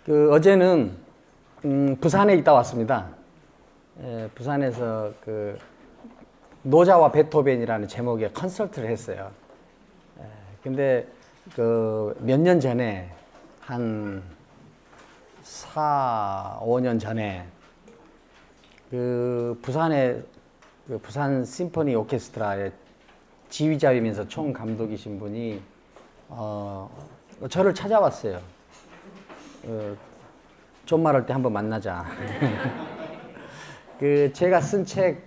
어제는 부산에 있다 왔습니다. 부산에서 노자와 베토벤이라는 제목의 컨설트를 했어요. 근데 몇 년 전에 한 5년 전에 부산의 부산 심포니 오케스트라의 지휘자이면서 총감독이신 분이 저를 찾아왔어요. 존말할 때 한번 만나자. 제가 쓴 책,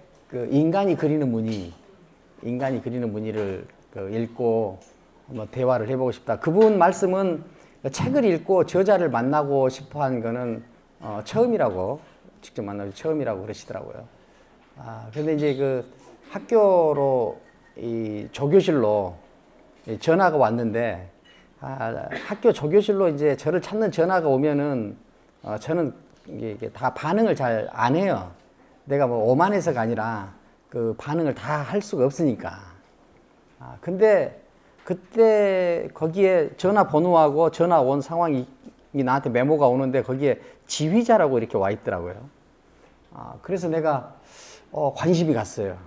인간이 그리는 무늬를 읽고 한번 대화를 해보고 싶다. 그분 말씀은 책을 읽고 저자를 만나고 싶어 한 거는 처음이라고, 직접 만나서 처음이라고 그러시더라고요. 근데 이제 학교로, 조교실로 전화가 왔는데, 학교 조교실로 이제 저를 찾는 전화가 오면은, 저는 이게 다 반응을 잘 안 해요. 내가 뭐 오만해서가 아니라 그 반응을 다 할 수가 없으니까. 근데 그때 거기에 전화번호하고 전화 온 상황이 나한테 메모가 오는데 거기에 지휘자라고 이렇게 와 있더라고요. 그래서 내가 관심이 갔어요.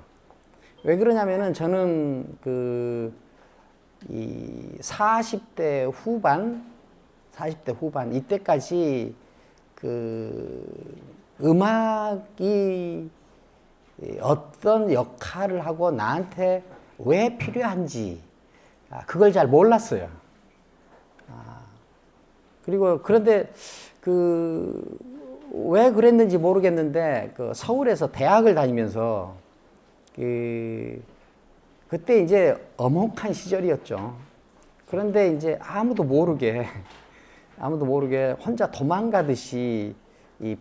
왜 그러냐면은 저는 이 40대 후반 이때까지 음악이 어떤 역할을 하고 나한테 왜 필요한지 그걸 잘 몰랐어요. 그리고 그런데 왜 그랬는지 모르겠는데 서울에서 대학을 다니면서 그때 이제 엄혹한 시절이었죠. 그런데 이제 아무도 모르게 혼자 도망가듯이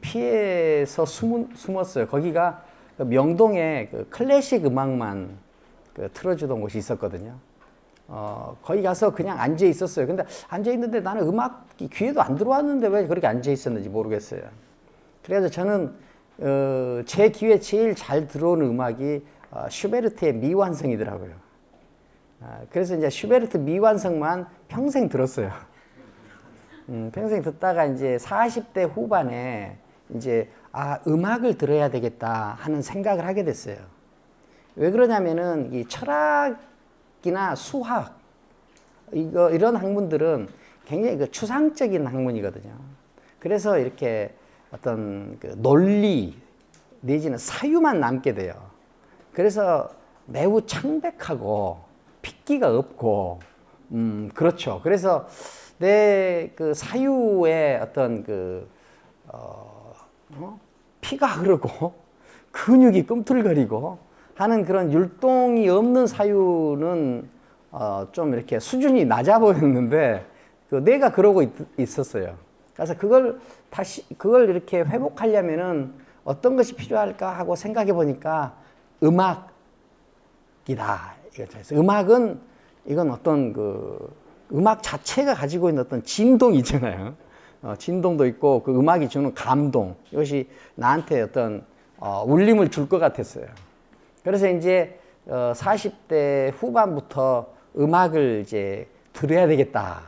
피해서 숨었어요. 거기가 명동에 클래식 음악만 틀어주던 곳이 있었거든요. 거기 가서 그냥 앉아 있었어요. 근데 앉아 있는데 나는 음악 귀에도 안 들어왔는데 왜 그렇게 앉아 있었는지 모르겠어요. 그래서 저는 제 귀에 제일 잘 들어오는 음악이 슈베르트의 미완성이더라고요. 그래서 이제 슈베르트 미완성만 평생 들었어요. 평생 듣다가 이제 40대 후반에 이제 음악을 들어야 되겠다 하는 생각을 하게 됐어요. 왜 그러냐면은 이 철학이나 수학 이런 학문들은 굉장히 추상적인 학문이거든요. 그래서 이렇게 어떤 논리 내지는 사유만 남게 돼요. 그래서 매우 창백하고 핏기가 없고 그렇죠. 그래서 내 사유에 어떤 피가 흐르고 근육이 꿈틀거리고 하는 그런 율동이 없는 사유는 좀 이렇게 수준이 낮아 보였는데 내가 그러고 있었어요. 그래서 그걸 이렇게 회복하려면은 어떤 것이 필요할까 하고 생각해 보니까 음악이다. 음악은 이건 어떤 음악 자체가 가지고 있는 어떤 진동이 있잖아요. 진동도 있고 그 음악이 주는 감동, 이것이 나한테 어떤 울림을 줄 것 같았어요. 그래서 이제 40대 후반부터 음악을 이제 들어야 되겠다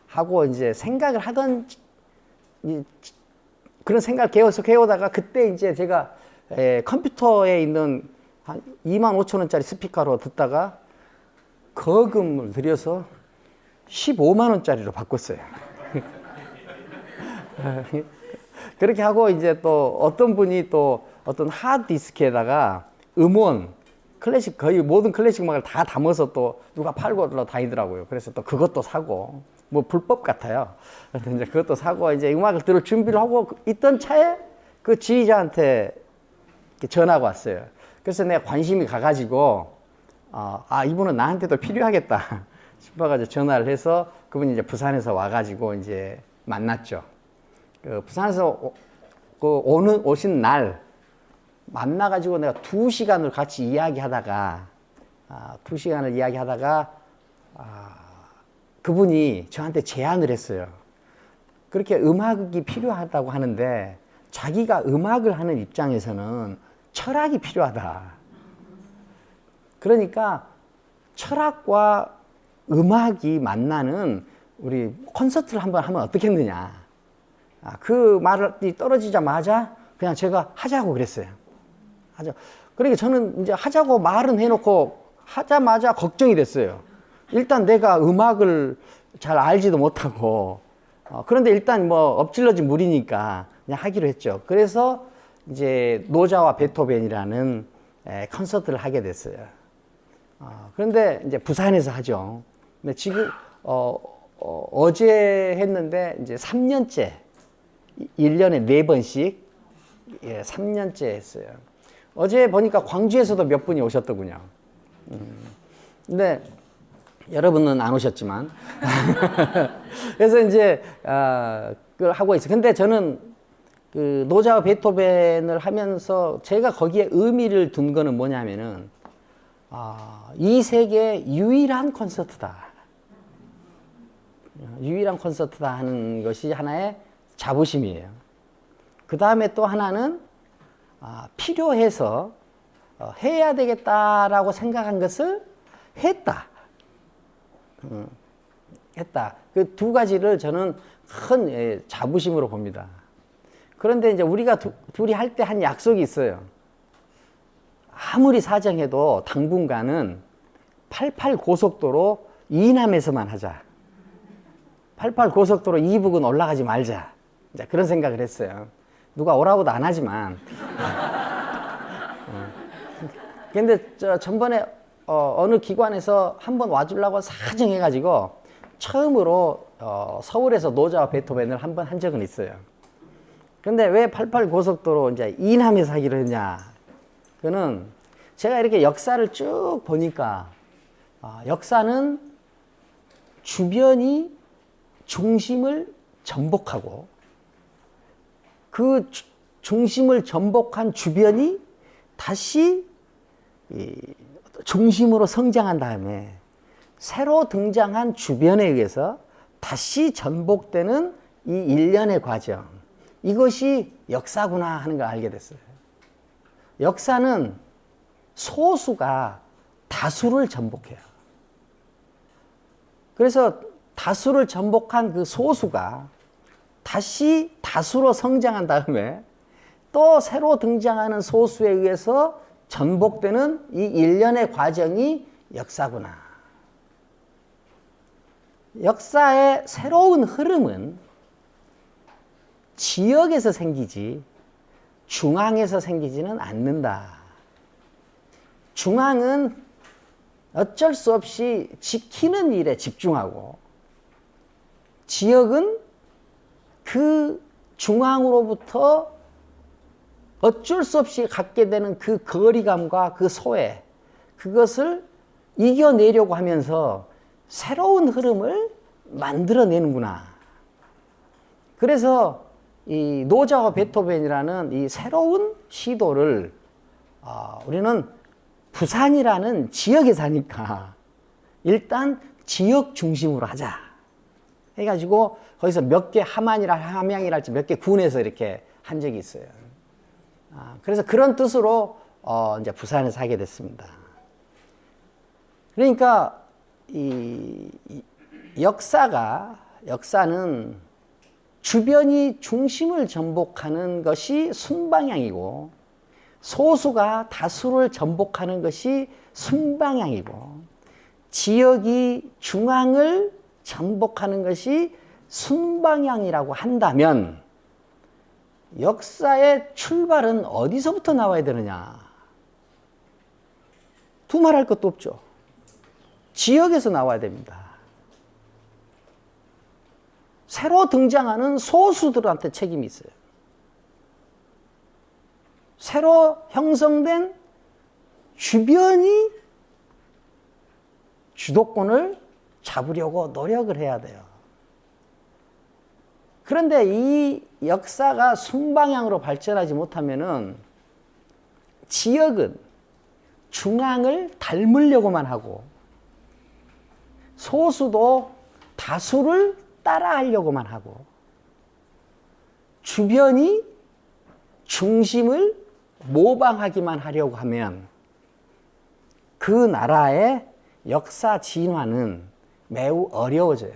하고 이제 생각을 하던 그런 생각을 계속 해오다가 그때 이제 제가 컴퓨터에 있는 한 25,000원짜리 스피커로 듣다가 거금을 들여서 15만 원짜리로 바꿨어요. 그렇게 하고 이제 또 어떤 분이 또 어떤 하드디스크에다가 거의 모든 클래식 음악을 다 담아서 또 누가 팔고 다니더라고요. 그래서 또 그것도 사고, 뭐 불법 같아요. 그래서 이제 그것도 사고 이제 음악을 들을 준비를 하고 있던 차에 그 지휘자한테 전화가 왔어요. 그래서 내가 관심이 가가지고, 이분은 나한테도 필요하겠다 싶어가지고 전화를 해서 그분이 이제 부산에서 와가지고 이제 만났죠. 부산에서 오신 날 만나가지고 내가 2시간을 같이 이야기하다가 그분이 저한테 제안을 했어요. 그렇게 음악이 필요하다고 하는데 자기가 음악을 하는 입장에서는 철학이 필요하다. 그러니까 철학과 음악이 만나는 우리 콘서트를 한번 하면 어떻겠느냐. 그 말이 떨어지자마자 그냥 제가 하자고 그랬어요. 하자. 그러니까 저는 이제 하자고 말은 해놓고 하자마자 걱정이 됐어요. 일단 내가 음악을 잘 알지도 못하고, 그런데 일단 뭐 엎질러진 물이니까 그냥 하기로 했죠. 그래서 이제 노자와 베토벤이라는 콘서트를 하게 됐어요. 그런데 이제 부산에서 하죠. 근데 지금 어제 했는데 이제 3년째, 1년에 4번씩 3년째 했어요. 어제 보니까 광주에서도 몇 분이 오셨더군요. 근데 여러분은 안 오셨지만 그래서 이제 그걸 하고 있어요. 근데 저는 그 노자와 베토벤을 하면서 제가 거기에 의미를 둔 거는 뭐냐면은 이 세계 유일한 콘서트다. 유일한 콘서트다 하는 것이 하나의 자부심이에요. 그 다음에 또 하나는 필요해서 해야 되겠다라고 생각한 것을 했다. 했다. 그 두 가지를 저는 큰 자부심으로 봅니다. 그런데 이제 우리가 둘이 할 때 한 약속이 있어요. 아무리 사정해도 당분간은 88 고속도로 이남에서만 하자. 88 고속도로 이북은 올라가지 말자. 이제 그런 생각을 했어요. 누가 오라고도 안 하지만. 근데 전번에 어느 기관에서 한번 와주려고 사정해가지고 처음으로 서울에서 노자와 베토벤을 한번 한 적은 있어요. 근데 왜 88 고속도로 이제 이남에서 하기로 했냐? 그는 제가 이렇게 역사를 쭉 보니까 역사는 주변이 중심을 전복하고 그 중심을 전복한 주변이 다시 중심으로 성장한 다음에 새로 등장한 주변에 의해서 다시 전복되는 이 일련의 과정, 이것이 역사구나 하는 걸 알게 됐어요. 역사는 소수가 다수를 전복해요. 그래서 다수를 전복한 그 소수가 다시 다수로 성장한 다음에 또 새로 등장하는 소수에 의해서 전복되는 이 일련의 과정이 역사구나. 역사의 새로운 흐름은 지역에서 생기지 중앙에서 생기지는 않는다. 중앙은 어쩔 수 없이 지키는 일에 집중하고 지역은 그 중앙으로부터 어쩔 수 없이 갖게 되는 그 거리감과 그 소외, 그것을 이겨내려고 하면서 새로운 흐름을 만들어내는구나. 그래서 이 노자와 베토벤이라는 이 새로운 시도를 우리는 부산이라는 지역에 사니까 일단 지역 중심으로 하자 해가지고 거기서 몇 개 함양이랄지 몇 개 군에서 이렇게 한 적이 있어요. 그래서 그런 뜻으로 이제 부산에서 하게 됐습니다. 그러니까 이 역사는 주변이 중심을 전복하는 것이 순방향이고 소수가 다수를 전복하는 것이 순방향이고 지역이 중앙을 전복하는 것이 순방향이라고 한다면 역사의 출발은 어디서부터 나와야 되느냐? 두말할 것도 없죠. 지역에서 나와야 됩니다. 새로 등장하는 소수들한테 책임이 있어요. 새로 형성된 주변이 주도권을 잡으려고 노력을 해야 돼요. 그런데 이 역사가 순방향으로 발전하지 못하면은 지역은 중앙을 닮으려고만 하고 소수도 다수를 따라하려고만 하고 주변이 중심을 모방하기만 하려고 하면 그 나라의 역사 진화는 매우 어려워져요.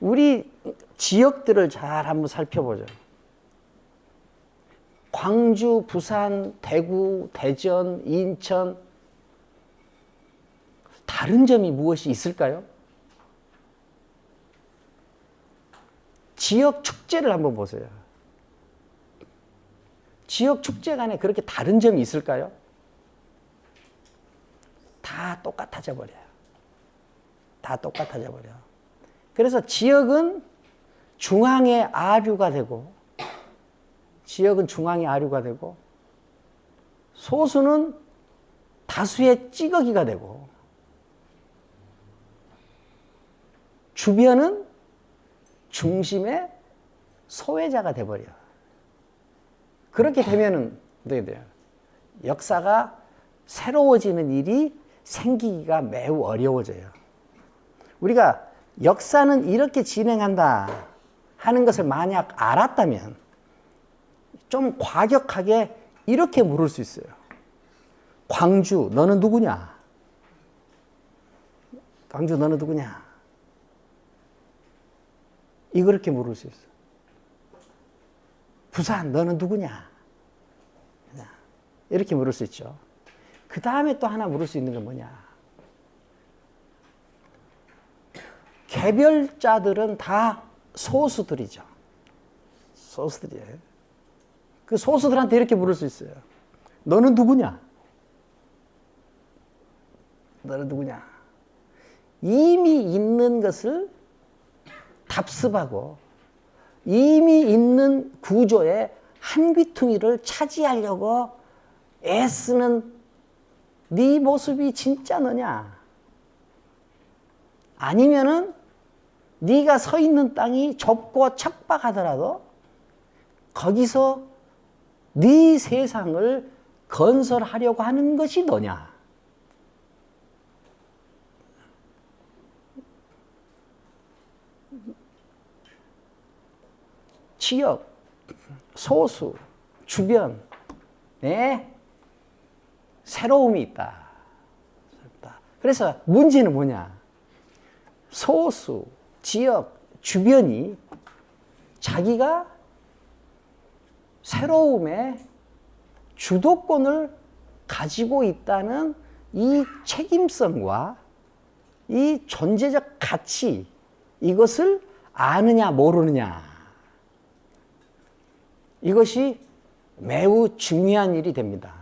우리 지역들을 잘 한번 살펴보죠. 광주, 부산, 대구, 대전, 인천, 다른 점이 무엇이 있을까요? 지역 축제를 한번 보세요. 지역 축제 간에 그렇게 다른 점이 있을까요? 다 똑같아져 버려요. 다 똑같아져 버려. 그래서 지역은 중앙의 아류가 되고, 소수는 다수의 찌꺼기가 되고, 주변은 중심의 소외자가 돼버려. 그렇게 되면은 어떻게 돼요? 역사가 새로워지는 일이 생기기가 매우 어려워져요. 우리가 역사는 이렇게 진행한다 하는 것을 만약 알았다면 좀 과격하게 이렇게 물을 수 있어요. 광주, 너는 누구냐? 광주, 너는 누구냐? 이렇게 물을 수 있어. 부산, 너는 누구냐? 이렇게 물을 수 있죠. 그 다음에 또 하나 물을 수 있는 건 뭐냐? 개별자들은 다 소수들이죠. 소수들이에요. 그 소수들한테 이렇게 물을 수 있어요. 너는 누구냐? 너는 누구냐? 이미 있는 것을 답습하고 이미 있는 구조의 한 귀퉁이를 차지하려고 애쓰는 네 모습이 진짜 너냐? 아니면은 네가 서 있는 땅이 좁고 척박하더라도 거기서 네 세상을 건설하려고 하는 것이 너냐? 지역, 소수, 주변에 새로움이 있다. 그래서 문제는 뭐냐? 소수, 지역, 주변이 자기가 새로움의 주도권을 가지고 있다는 이 책임성과 이 존재적 가치, 이것을 아느냐 모르느냐, 이것이 매우 중요한 일이 됩니다.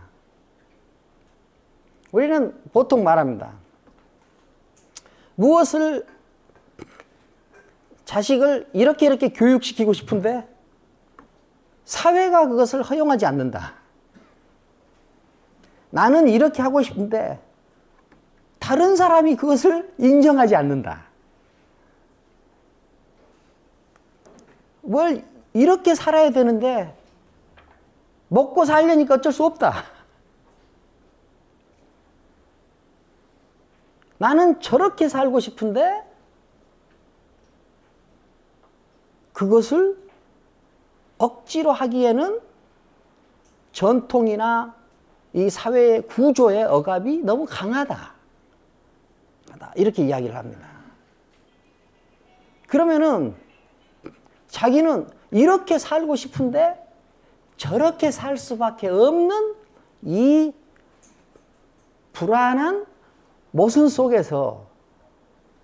우리는 보통 말합니다. 무엇을 자식을 이렇게 교육시키고 싶은데 사회가 그것을 허용하지 않는다. 나는 이렇게 하고 싶은데 다른 사람이 그것을 인정하지 않는다. 뭘 이렇게 살아야 되는데 먹고 살려니까 어쩔 수 없다. 나는 저렇게 살고 싶은데 그것을 억지로 하기에는 전통이나 이 사회의 구조의 억압이 너무 강하다. 이렇게 이야기를 합니다. 그러면은 자기는 이렇게 살고 싶은데 저렇게 살 수밖에 없는 이 불안한 모순 속에서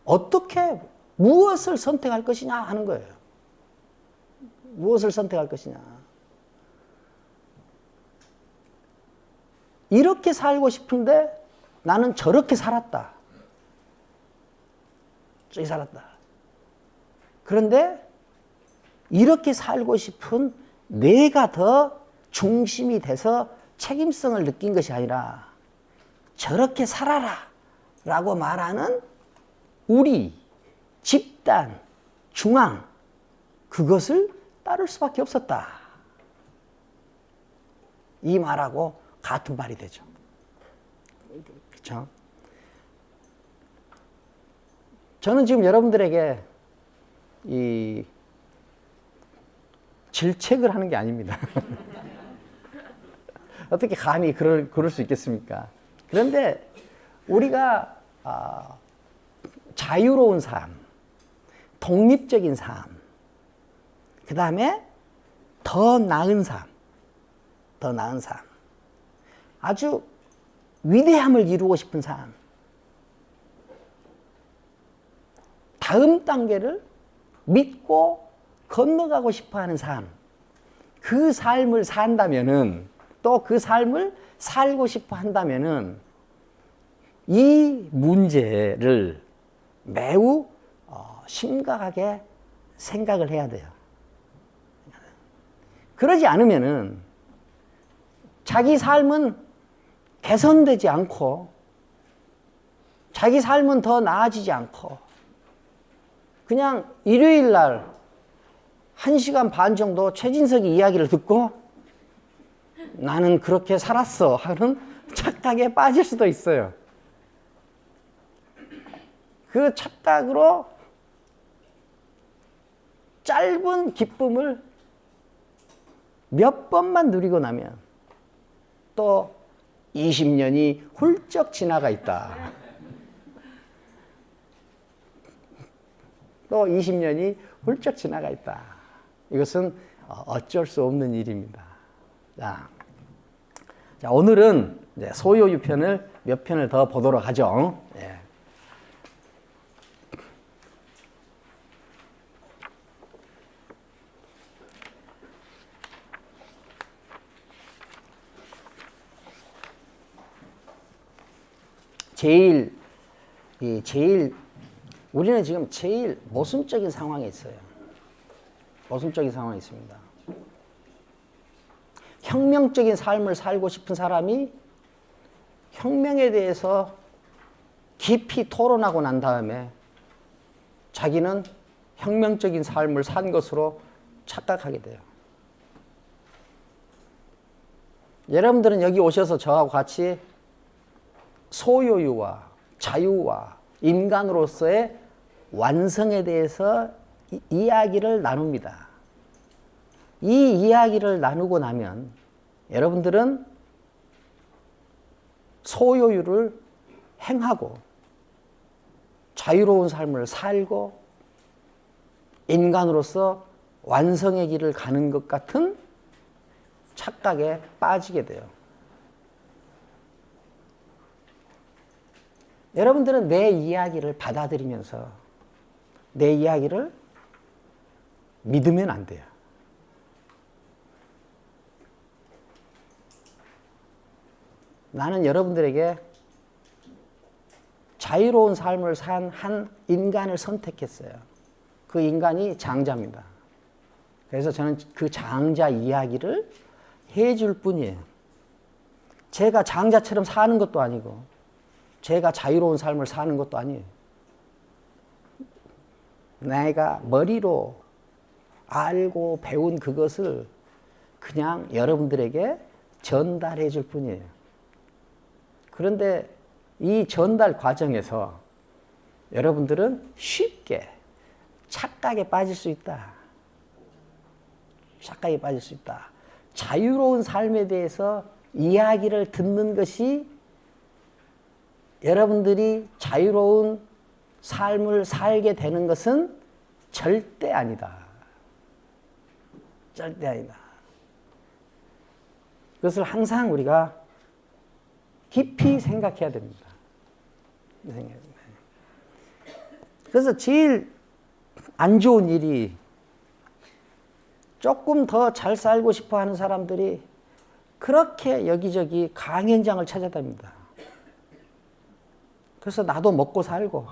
어떻게 무엇을 선택할 것이냐 하는 거예요. 무엇을 선택할 것이냐. 이렇게 살고 싶은데 나는 저렇게 살았다. 저기 살았다. 그런데 이렇게 살고 싶은 내가 더 중심이 돼서 책임성을 느낀 것이 아니라 저렇게 살아라 라고 말하는 우리, 집단, 중앙, 그것을 따를 수밖에 없었다. 이 말하고 같은 말이 되죠. 그렇죠? 저는 지금 여러분들에게 이 질책을 하는 게 아닙니다. 어떻게 감히 그럴 수 있겠습니까? 그런데 우리가 자유로운 삶, 독립적인 삶, 그 다음에 더 나은 삶, 더 나은 삶. 아주 위대함을 이루고 싶은 삶. 다음 단계를 믿고 건너가고 싶어 하는 삶. 그 삶을 산다면은, 또 그 삶을 살고 싶어 한다면은, 이 문제를 매우 심각하게 생각을 해야 돼요. 그러지 않으면은 자기 삶은 개선되지 않고, 자기 삶은 더 나아지지 않고, 그냥 일요일 날 1시간 반 정도 최진석이 이야기를 듣고 나는 그렇게 살았어 하는 착각에 빠질 수도 있어요. 그 착각으로 짧은 기쁨을 몇 번만 누리고 나면 또 20년이 훌쩍 지나가 있다. 또 20년이 훌쩍 지나가 있다. 이것은 어쩔 수 없는 일입니다. 자, 오늘은 이제 소요유 편을 몇 편을 더 보도록 하죠. 예. 우리는 지금 제일 모순적인 상황에 있어요. 모순적인 상황에 있습니다. 혁명적인 삶을 살고 싶은 사람이 혁명에 대해서 깊이 토론하고 난 다음에 자기는 혁명적인 삶을 산 것으로 착각하게 돼요. 여러분들은 여기 오셔서 저하고 같이 소요유와 자유와 인간으로서의 완성에 대해서 이야기를 나눕니다. 이 이야기를 나누고 나면 여러분들은 소요유를 행하고 자유로운 삶을 살고 인간으로서 완성의 길을 가는 것 같은 착각에 빠지게 돼요. 여러분들은 내 이야기를 받아들이면서 내 이야기를 믿으면 안 돼요. 나는 여러분들에게 자유로운 삶을 산 한 인간을 선택했어요. 그 인간이 장자입니다. 그래서 저는 그 장자 이야기를 해줄 뿐이에요. 제가 장자처럼 사는 것도 아니고 제가 자유로운 삶을 사는 것도 아니에요. 내가 머리로 알고 배운 그것을 그냥 여러분들에게 전달해 줄 뿐이에요. 그런데 이 전달 과정에서 여러분들은 쉽게 착각에 빠질 수 있다. 착각에 빠질 수 있다. 자유로운 삶에 대해서 이야기를 듣는 것이 여러분들이 자유로운 삶을 살게 되는 것은 절대 아니다. 절대 아니다. 그것을 항상 우리가 깊이 생각해야 됩니다. 그래서 제일 안 좋은 일이 조금 더 잘 살고 싶어 하는 사람들이 그렇게 여기저기 강연장을 찾아다닙니다. 그래서 나도 먹고 살고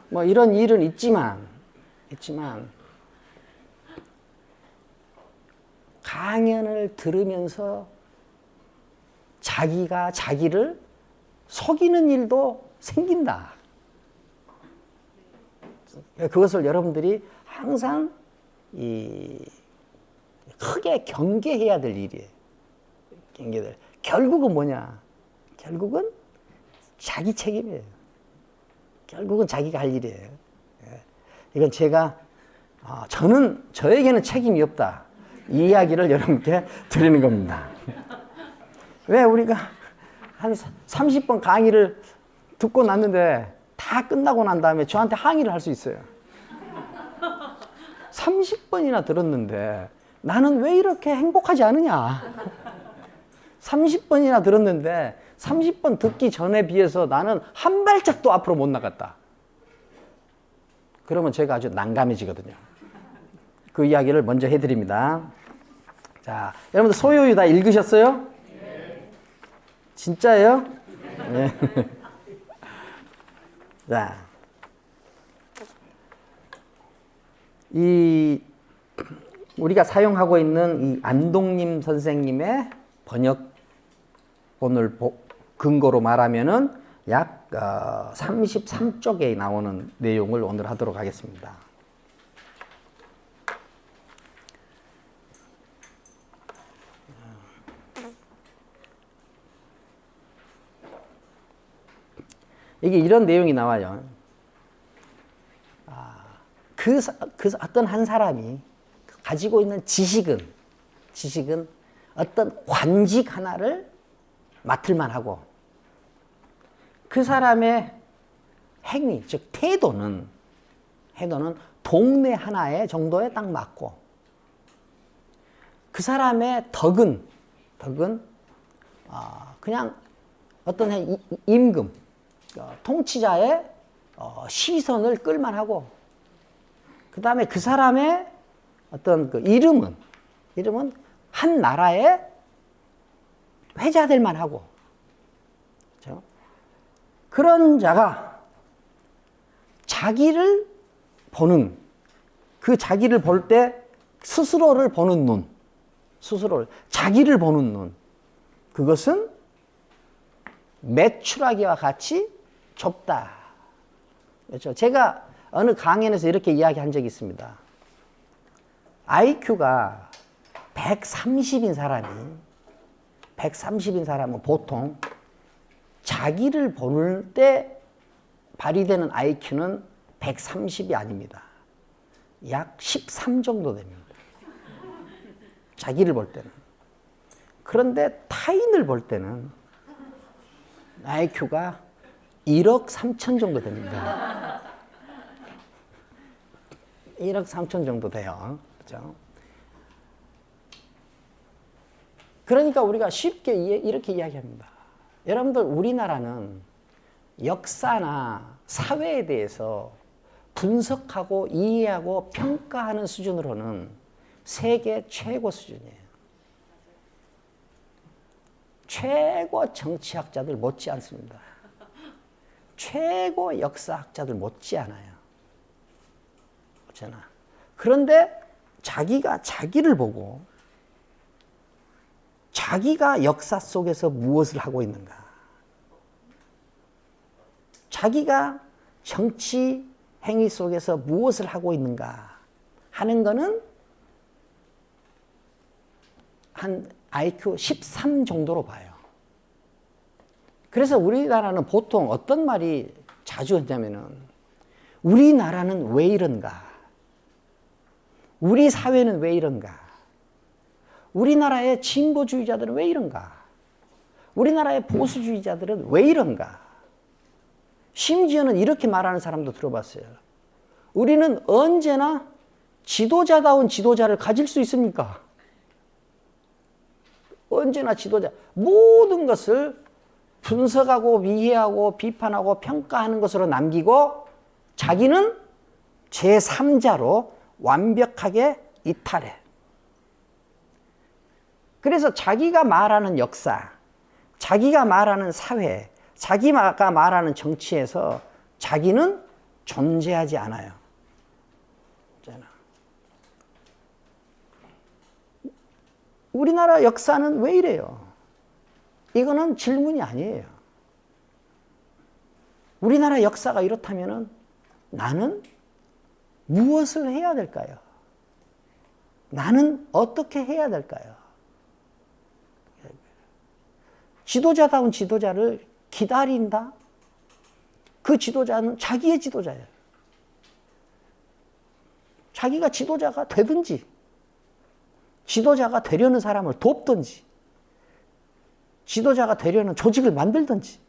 뭐 이런 일은 있지만 강연을 들으면서 자기가 자기를 속이는 일도 생긴다. 그것을 여러분들이 항상 크게 경계해야 될 일이에요. 결국은 뭐냐? 결국은 자기 책임이에요. 결국은 자기가 할 일이에요. 이건 저에게는 책임이 없다. 이 이야기를 여러분께 드리는 겁니다. 왜 우리가 한 30번 강의를 듣고 났는데 다 끝나고 난 다음에 저한테 항의를 할 수 있어요. 30번이나 들었는데 나는 왜 이렇게 행복하지 않으냐? 30번이나 들었는데 30번 듣기 전에 비해서 나는 한 발짝도 앞으로 못 나갔다. 그러면 제가 아주 난감해지거든요. 그 이야기를 먼저 해드립니다. 자, 여러분들 소요유 다 읽으셨어요? 네. 진짜예요? 네. 자, 우리가 사용하고 있는 이 안동님 선생님의 번역본을 근거로 말하면은 약 33쪽에 나오는 내용을 오늘 하도록 하겠습니다. 이게 이런 내용이 나와요. 그 어떤 한 사람이 가지고 있는 지식은 어떤 관직 하나를 맡을만 하고 그 사람의 행위, 즉 태도는 동네 하나의 정도에 딱 맞고 그 사람의 덕은 그냥 어떤 임금, 통치자의 시선을 끌만하고 그 다음에 그 사람의 어떤 그 이름은 한 나라의 회자될 만하고 그렇죠? 그런 자가 자기를 보는 그 자기를 볼 때 스스로를 보는 눈, 자기를 보는 눈, 그것은 메추라기와 같이 좁다. 그렇죠? 제가 어느 강연에서 이렇게 이야기한 적이 있습니다. IQ가 130인 사람은 보통 자기를 보는 때 발휘되는 IQ는 130이 아닙니다. 약 13 정도 됩니다. 자기를 볼 때는. 그런데 타인을 볼 때는 IQ가 1억 3천 정도 됩니다. 1억 3천 정도 돼요. 그렇죠? 그러니까 우리가 쉽게 이렇게 이야기합니다. 여러분들 우리나라는 역사나 사회에 대해서 분석하고 이해하고 평가하는 수준으로는 세계 최고 수준이에요. 최고 정치학자들 못지 않습니다. 최고 역사학자들 못지 않아요. 그렇잖아. 그런데 자기가 자기를 보고 자기가 역사 속에서 무엇을 하고 있는가, 자기가 정치 행위 속에서 무엇을 하고 있는가 하는 거는 한 IQ 13 정도로 봐요. 그래서 우리나라는 보통 어떤 말이 자주 했냐면은 우리나라는 왜 이런가? 우리 사회는 왜 이런가? 우리나라의 진보주의자들은 왜 이런가? 우리나라의 보수주의자들은 왜 이런가? 심지어는 이렇게 말하는 사람도 들어봤어요. 우리는 언제나 지도자다운 지도자를 가질 수 있습니까? 언제나 지도자. 모든 것을 분석하고 이해하고 비판하고 평가하는 것으로 남기고 자기는 제3자로 완벽하게 이탈해. 그래서 자기가 말하는 역사, 자기가 말하는 사회, 자기가 말하는 정치에서 자기는 존재하지 않아요. 우리나라 역사는 왜 이래요? 이거는 질문이 아니에요. 우리나라 역사가 이렇다면 나는 무엇을 해야 될까요? 나는 어떻게 해야 될까요? 지도자다운 지도자를 기다린다? 그 지도자는 자기의 지도자예요. 자기가 지도자가 되든지, 지도자가 되려는 사람을 돕든지, 지도자가 되려는 조직을 만들든지,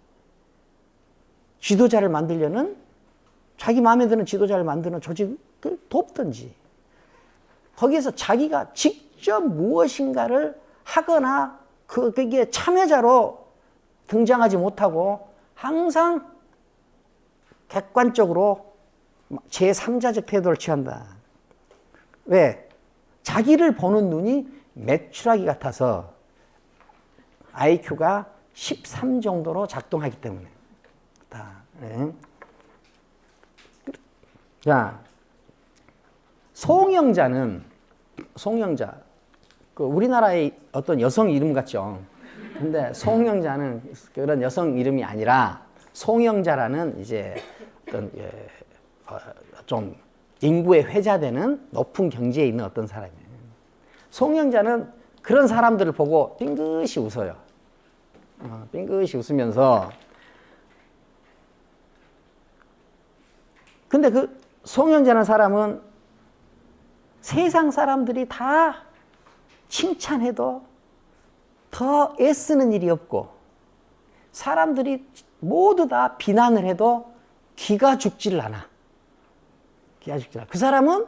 지도자를 만들려는 자기 마음에 드는 지도자를 만드는 조직을 돕든지, 거기에서 자기가 직접 무엇인가를 하거나 그게 참여자로 등장하지 못하고 항상 객관적으로 제3자적 태도를 취한다. 왜? 자기를 보는 눈이 메추라기 같아서 IQ가 13 정도로 작동하기 때문에. 네. 자, 송영자, 그 우리나라의 어떤 여성 이름 같죠. 근데 송영자는 그런 여성 이름이 아니라 송영자라는 이제 어떤 좀 인구에 회자되는 높은 경지에 있는 어떤 사람이에요. 송영자는 그런 사람들을 보고 빙긋이 웃어요. 빙긋이 웃으면서. 근데 그 송영자라는 사람은 세상 사람들이 다 칭찬해도 더 애쓰는 일이 없고, 사람들이 모두 다 비난을 해도 기가 죽지를 않아. 기가 죽지를 않아. 그 사람은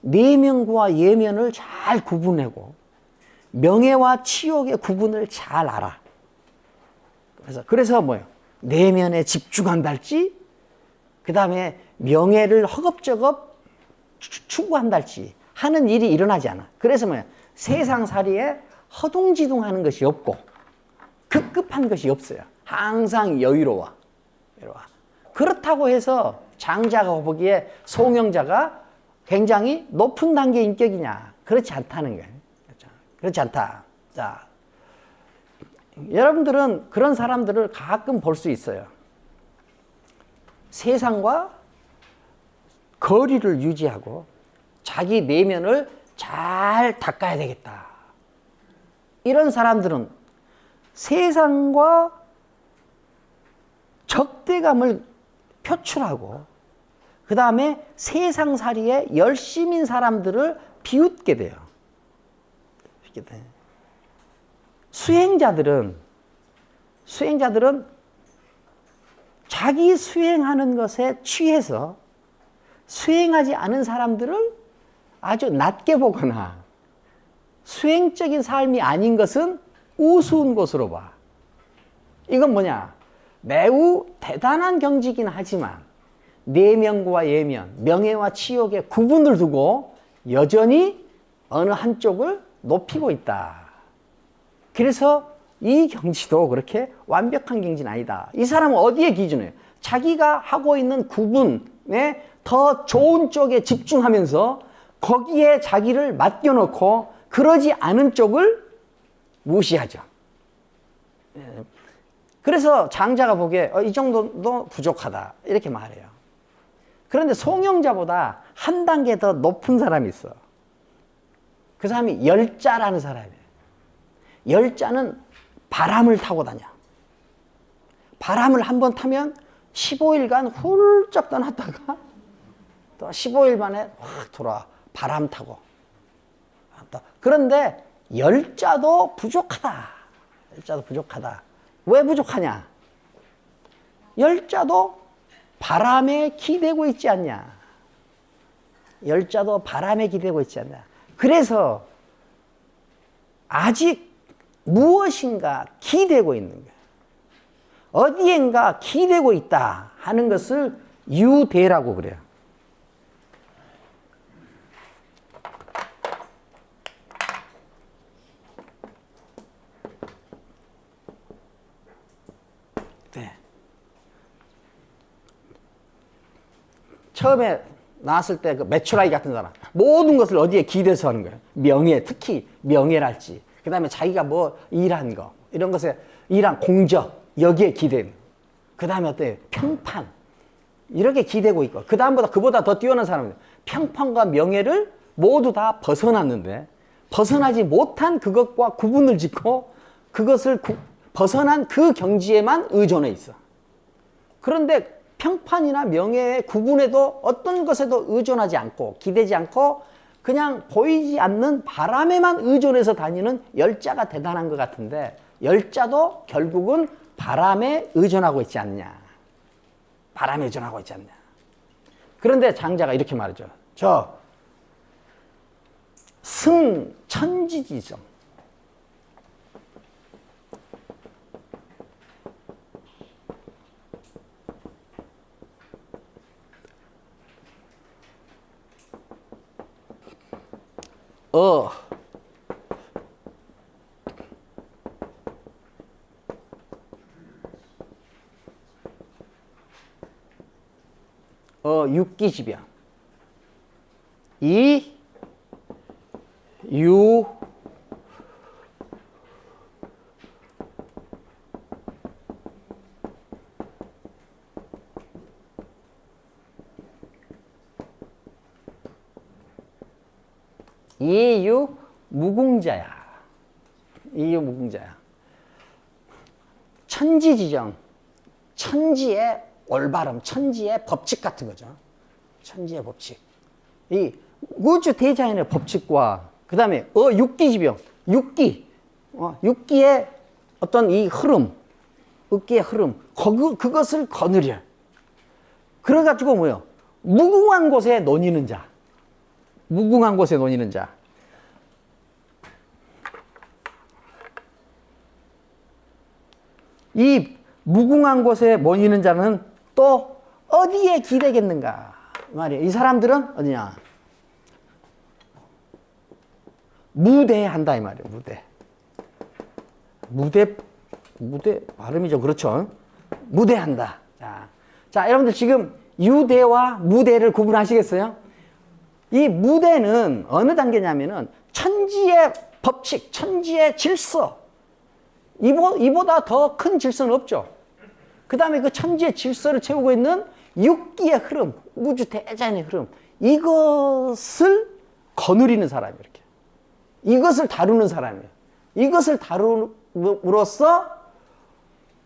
내면과 예면을 잘 구분하고 명예와 치욕의 구분을 잘 알아. 그래서 뭐예요? 내면에 집중한달지, 그 다음에 명예를 허겁저겁 추구한달지 하는 일이 일어나지 않아. 그래서 뭐예요? 세상살이에 허둥지둥하는 것이 없고 급급한 것이 없어요. 항상 여유로워. 그렇다고 해서 장자가 보기에 송영자가 굉장히 높은 단계의 인격이냐? 그렇지 않다는 거예요. 그렇지 않다. 자, 여러분들은 그런 사람들을 가끔 볼 수 있어요. 세상과 거리를 유지하고 자기 내면을 잘 닦아야 되겠다. 이런 사람들은 세상과 적대감을 표출하고 그 다음에 세상살이에 열심인 사람들을 비웃게 돼요. 수행자들은 자기 수행하는 것에 취해서 수행하지 않은 사람들을 아주 낮게 보거나 수행적인 삶이 아닌 것은 우스운 것으로 봐. 이건 뭐냐? 매우 대단한 경지긴 하지만 내면과 예면, 명예와 치욕의 구분을 두고 여전히 어느 한쪽을 높이고 있다. 그래서 이 경지도 그렇게 완벽한 경지는 아니다. 이 사람은 어디에 기준해요? 자기가 하고 있는 구분에 더 좋은 쪽에 집중하면서 거기에 자기를 맡겨놓고 그러지 않은 쪽을 무시하죠. 그래서 장자가 보기에 이 정도도 부족하다 이렇게 말해요. 그런데 송영자보다 한 단계 더 높은 사람이 있어. 그 사람이 열자라는 사람이에요. 열자는 바람을 타고 다녀. 바람을 한번 타면 15일간 훌쩍 떠났다가 또 15일 만에 확 돌아와. 바람 타고. 그런데 열자도 부족하다. 열자도 부족하다. 왜 부족하냐? 열자도 바람에 기대고 있지 않냐? 열자도 바람에 기대고 있지 않냐? 그래서 아직 무엇인가 기대고 있는 거예요. 어디엔가 기대고 있다 하는 것을 유대라고 그래요. 네. 처음에 나왔을 때 그 메추라기 같은 사람, 모든 것을 어디에 기대서 하는 거예요. 명예, 특히 명예랄지, 그 다음에 자기가 뭐 일한 거, 이런 것에 일한 공적, 여기에 기대는. 그 다음에 어때요? 평판, 이렇게 기대고 있고, 그 다음보다 그보다 더 뛰어난 사람은 평판과 명예를 모두 다 벗어났는데, 벗어나지 못한 그것과 구분을 짓고 그것을 벗어난 그 경지에만 의존해 있어. 그런데 평판이나 명예의 구분에도 어떤 것에도 의존하지 않고 기대지 않고 그냥 보이지 않는 바람에만 의존해서 다니는 열자가 대단한 것 같은데, 열자도 결국은 바람에 의존하고 있지 않냐. 바람에 의존하고 있지 않냐. 그런데 장자가 이렇게 말하죠. 천지지정. 육기지변. 이유 무궁자야. 이유 무궁자야. 천지지정. 천지의 올바름, 천지의 법칙 같은 거죠. 천지의 법칙. 이 우주 대자연의 법칙과 그 다음에 육기지병, 육기의 어떤 이 흐름, 육기의 흐름, 그것을 거느려. 그래가지고 뭐요? 무궁한 곳에 논이는 자. 무궁한 곳에 논이는 자. 이 무궁한 곳에 논이는 자는 또 어디에 기대겠는가 말이에요. 이 사람들은 어디냐? 무대한다 이 말이에요. 무대 발음이죠. 그렇죠? 무대한다. 자, 여러분들 지금 유대와 무대를 구분하시겠어요? 이 무대는 어느 단계냐면은 천지의 법칙, 천지의 질서. 이보다 더 큰 질서는 없죠. 그 다음에 그 천지의 질서를 채우고 있는 육기의 흐름, 우주 대자연의 흐름, 이것을 거느리는 사람이에요. 이렇게. 이것을 다루는 사람이에요. 이것을 다룸으로써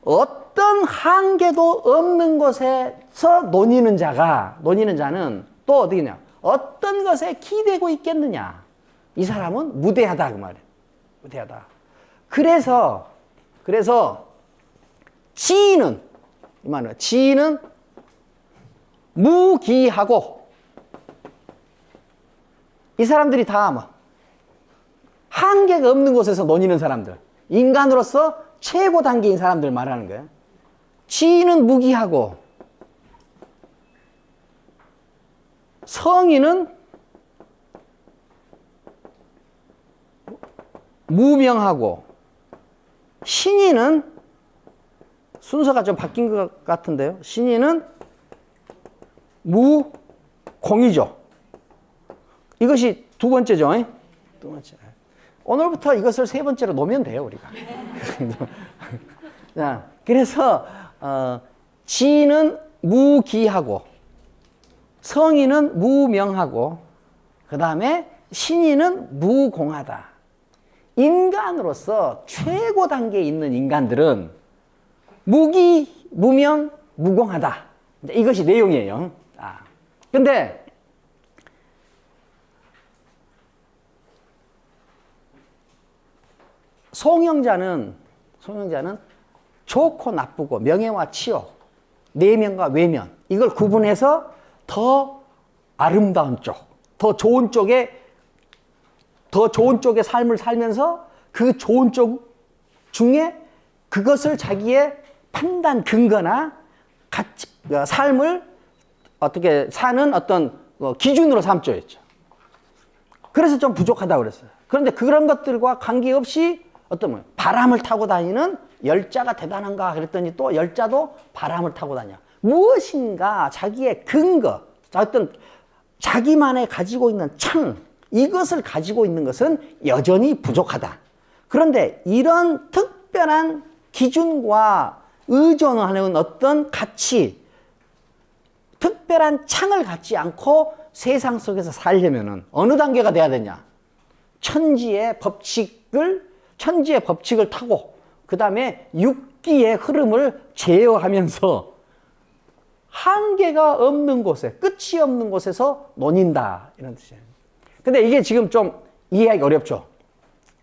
어떤 한계도 없는 곳에서 논이는 자는 또 어디냐? 어떤 것에 기대고 있겠느냐? 이 사람은 무대하다 그 말이에요. 무대하다. 그래서 지인은 이 말은 지인은 무기하고 이 사람들이 다 뭐 한계가 없는 곳에서 논이는 사람들, 인간으로서 최고 단계인 사람들 말하는 거예요. 지인은 무기하고 성인은 무명하고 신인은 순서가 좀 바뀐 것 같은데요. 신인은 무공이죠. 이것이 두 번째죠. 두 번째. 오늘부터 이것을 세 번째로 놓으면 돼요, 우리가. 자, 그래서 지인은 무기하고 성인은 무명하고 그 다음에 신인은 무공하다. 인간으로서 최고 단계에 있는 인간들은 무기, 무명, 무공하다. 이것이 내용이에요. 근데 송영자는 좋고 나쁘고 명예와 치욕, 내면과 외면 이걸 구분해서 더 아름다운 쪽, 더 좋은 쪽의 삶을 살면서 그 좋은 쪽 중에 그것을 자기의 판단 근거나 가치, 삶을 어떻게 사는 어떤 기준으로 삼죠 했죠. 그래서 좀 부족하다고 그랬어요. 그런데 그런 것들과 관계없이 어떤 바람을 타고 다니는 열자가 대단한가 그랬더니 또 열자도 바람을 타고 다녀. 무엇인가 자기의 근거, 어떤 자기만의 가지고 있는 창, 이것을 가지고 있는 것은 여전히 부족하다. 그런데 이런 특별한 기준과 의존하는 어떤 가치, 특별한 창을 갖지 않고 세상 속에서 살려면은 어느 단계가 돼야 되냐? 천지의 법칙을 타고 그 다음에 육기의 흐름을 제어하면서 한계가 없는 곳에, 끝이 없는 곳에서 논인다 이런 뜻이에요. 근데 이게 지금 좀 이해하기 어렵죠.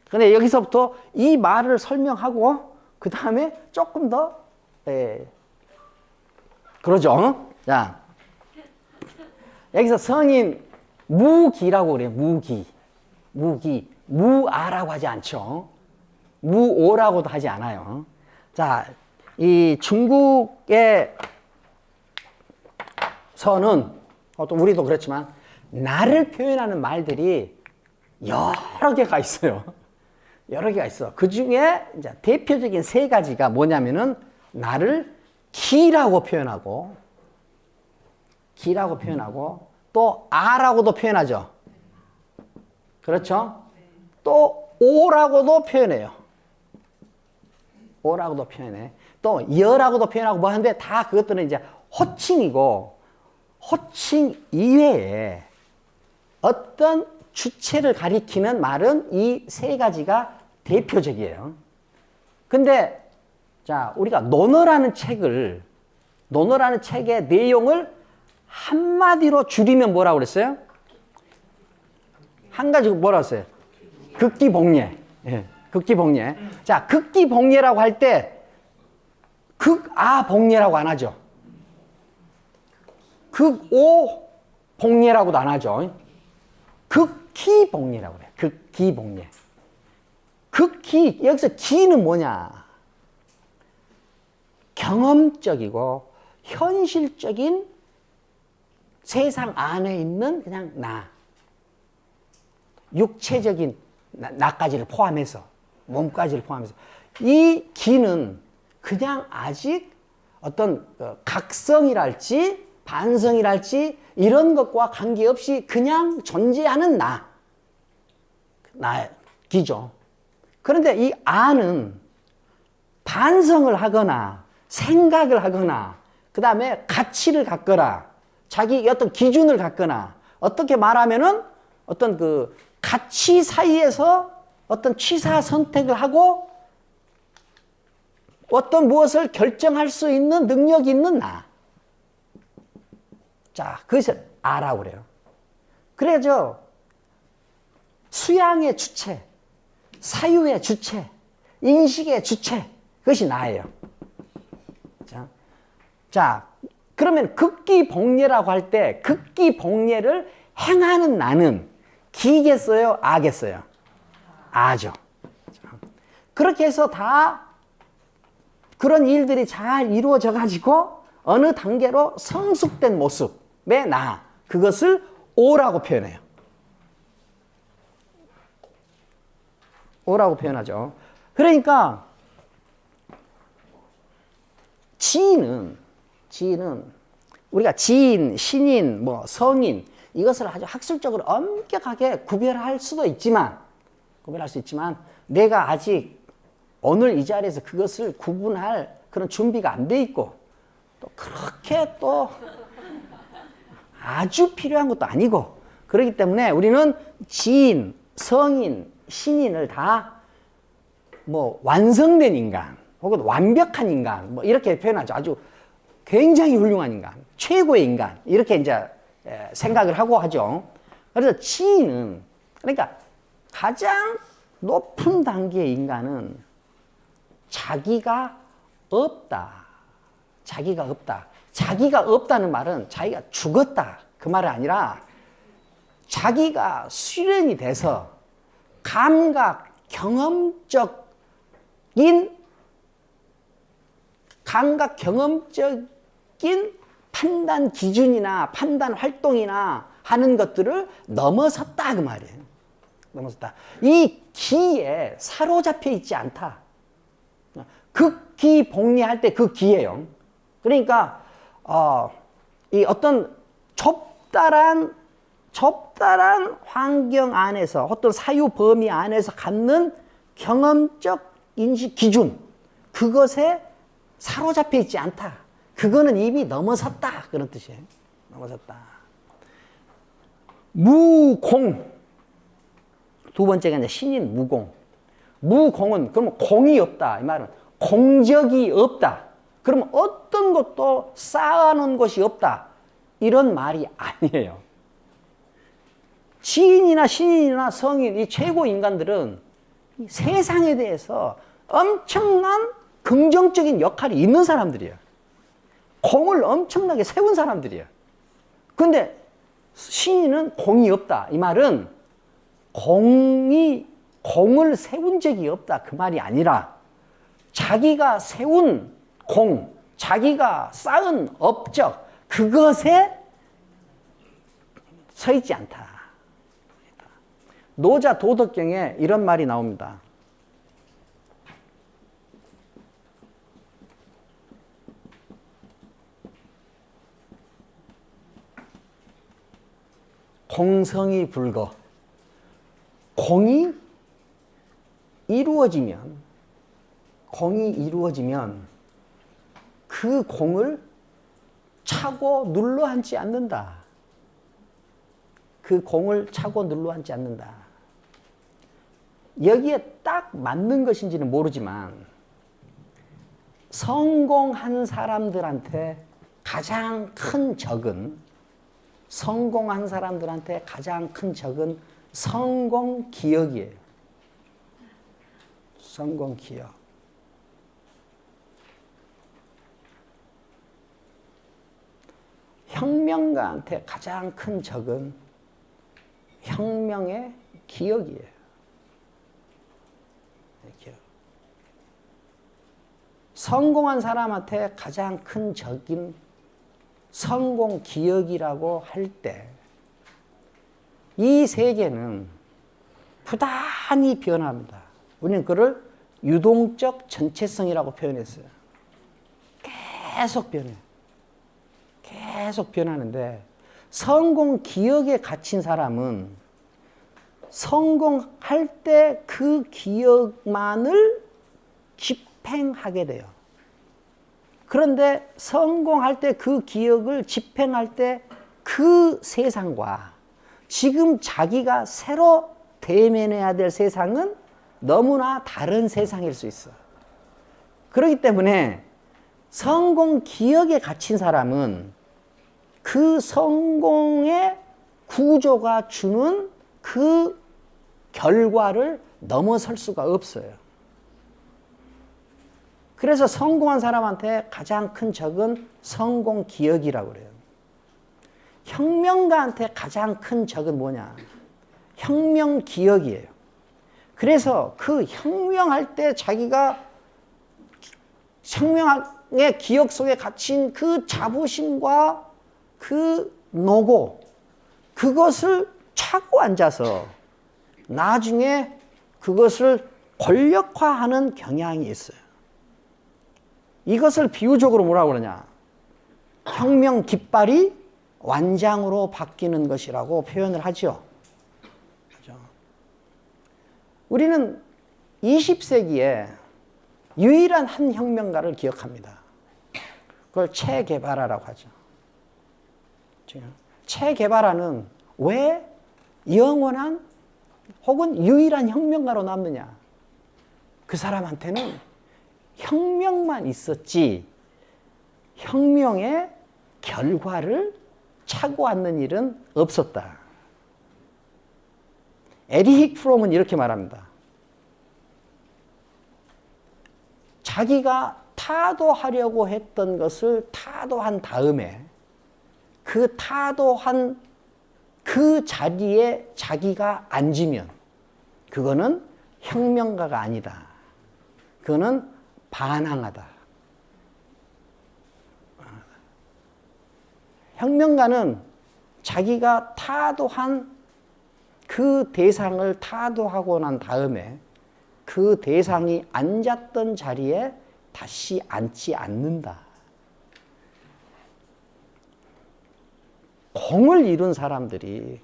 근데 여기서부터 이 말을 설명하고 그 다음에 조금 더 그러죠. 자, 여기서 성인 무기라고 그래요. 무기. 무기, 무아라고 하지 않죠. 무오라고도 하지 않아요. 자, 이 중국의 서는 또 우리도 그렇지만 나를 표현하는 말들이 여러 개가 있어요. 여러 개가 있어. 그 중에 이제 대표적인 세 가지가 뭐냐면은 나를 기라고 표현하고 또 아라고도 표현하죠. 그렇죠? 또 오라고도 표현해요. 오라고도 표현해. 또 여라고도 표현하고 뭐 하는데 다 그것들은 이제 호칭이고 호칭 이외에 어떤 주체를 가리키는 말은 이 세 가지가 대표적이에요. 근데 자, 우리가 논어라는 책의 내용을 한마디로 줄이면 뭐라고 그랬어요? 한 가지 뭐라고 했어요? 극기복례. 예, 극기복례. 자, 극기복례라고 할 때 극아복례라고 안 하죠. 극오복례라고도 안 하죠. 극기복례라고 그래요. 극기복례. 극기, 여기서 기는 뭐냐? 경험적이고 현실적인 세상 안에 있는 그냥 나. 육체적인 나까지를 포함해서, 몸까지를 포함해서. 이 기는 그냥 아직 어떤 각성이랄지 반성이랄지 이런 것과 관계없이 그냥 존재하는 나의 기죠. 그런데 이 아는 반성을 하거나 생각을 하거나 그 다음에 가치를 갖거나 자기 어떤 기준을 갖거나 어떻게 말하면은 어떤 그 가치 사이에서 어떤 취사 선택을 하고 어떤 무엇을 결정할 수 있는 능력이 있는 나. 자, 그것을 아라고 그래요. 그래야죠. 수양의 주체, 사유의 주체, 인식의 주체, 그것이 나예요. 자, 그러면 극기복례라고 할 때 극기복례를 행하는 나는 기겠어요? 아겠어요? 아죠. 그렇게 해서 다 그런 일들이 잘 이루어져 가지고 어느 단계로 성숙된 모습의 나, 그것을 오라고 표현해요. 오라고 표현하죠. 그러니까 지인은 우리가 지인, 신인, 뭐 성인 이것을 아주 학술적으로 엄격하게 구별할 수 있지만 내가 아직 오늘 이 자리에서 그것을 구분할 그런 준비가 안 돼 있고 또 그렇게 또 아주 필요한 것도 아니고 그렇기 때문에 우리는 지인, 성인, 신인을 다 뭐 완성된 인간 혹은 완벽한 인간 뭐 이렇게 표현하죠. 아주 굉장히 훌륭한 인간, 최고의 인간 이렇게 이제 생각을 하고 하죠. 그래서 지인은 그러니까 가장 높은 단계의 인간은 자기가 없다. 자기가 없다는 말은 자기가 죽었다. 그 말이 아니라 자기가 수련이 돼서 감각, 경험적인 판단 기준이나 판단 활동이나 하는 것들을 넘어섰다. 그 말이에요. 넘어섰다. 이 기에 사로잡혀 있지 않다. 극기 복례할 때 그 기예요. 그러니까 이 어떤 좁다란 환경 안에서 어떤 사유 범위 안에서 갖는 경험적 인식 기준 그것에 사로잡혀 있지 않다. 그거는 이미 넘어섰다. 그런 뜻이에요. 넘어섰다. 무공. 두 번째가 이제 신인 무공. 무공은 그러면 공이 없다. 이 말은 공적이 없다. 그러면 어떤 것도 쌓아놓은 것이 없다. 이런 말이 아니에요. 지인이나 신인이나 성인, 이 최고 인간들은 이 세상에 대해서 엄청난 긍정적인 역할이 있는 사람들이에요. 공을 엄청나게 세운 사람들이에요. 근데 신인은 공이 없다. 이 말은 공을 세운 적이 없다 그 말이 아니라 자기가 세운 공, 자기가 쌓은 업적 그것에 서 있지 않다. 노자 도덕경에 이런 말이 나옵니다. 공성이 불거. 공이 이루어지면 그 공을 차고 눌러 앉지 않는다. 그 공을 차고 눌러 앉지 않는다. 여기에 딱 맞는 것인지는 모르지만 성공한 사람들한테 가장 큰 적은 성공 기억이에요. 성공 기억. 혁명가한테 가장 큰 적은 혁명의 기억이에요. 기억. 성공한 사람한테 가장 큰 적인 성공 기억이라고 할 때 이 세계는 부단히 변합니다. 우리는 그를 유동적 전체성이라고 표현했어요. 계속 변해요. 계속 변하는데 성공 기억에 갇힌 사람은 성공할 때 그 기억만을 집행하게 돼요. 그런데 성공할 때 그 기억을 집행할 때 그 세상과 지금 자기가 새로 대면해야 될 세상은 너무나 다른 세상일 수 있어. 그렇기 때문에 성공 기억에 갇힌 사람은 그 성공의 구조가 주는 그 결과를 넘어설 수가 없어요. 그래서 성공한 사람한테 가장 큰 적은 성공 기억이라고 그래요. 혁명가한테 가장 큰 적은 뭐냐? 혁명 기억이에요. 그래서 그 혁명할 때 자기가 혁명의 기억 속에 갇힌 그 자부심과 그 노고, 그것을 차고 앉아서 나중에 그것을 권력화하는 경향이 있어요. 이것을 비유적으로 뭐라고 그러냐? 혁명 깃발이 완장으로 바뀌는 것이라고 표현을 하죠. 그렇죠? 우리는 20세기에 유일한 한 혁명가를 기억합니다. 그걸 체 게바라라고 하죠. 체 게바라는 왜 영원한 혹은 유일한 혁명가로 남느냐? 그 사람한테는 혁명만 있었지 혁명의 결과를 차고 앉는 일은 없었다. 에리히 프롬은 이렇게 말합니다. 자기가 타도하려고 했던 것을 타도한 다음에 그 타도한 그 자리에 자기가 앉으면 그거는 혁명가가 아니다. 그거는 반항하다. 혁명가는 자기가 타도한 그 대상을 타도하고 난 다음에 그 대상이 앉았던 자리에 다시 앉지 않는다. 공을 이룬 사람들이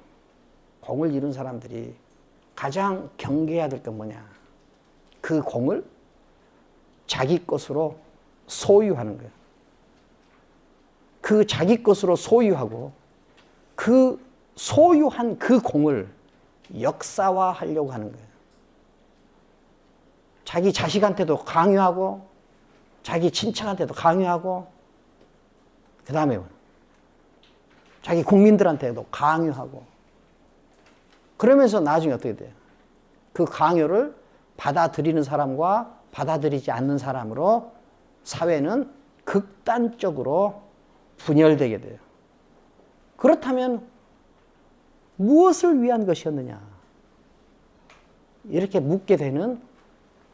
가장 경계해야 될 건 뭐냐? 그 공을 자기 것으로 소유하는 거예요. 그 자기 것으로 소유하고 그 소유한 그 공을 역사화하려고 하는 거예요. 자기 자식한테도 강요하고 자기 친척한테도 강요하고 그 다음에 자기 국민들한테도 강요하고 그러면서 나중에 어떻게 돼요? 그 강요를 받아들이는 사람과 받아들이지 않는 사람으로 사회는 극단적으로 분열되게 돼요. 그렇다면 무엇을 위한 것이었느냐? 이렇게 묻게 되는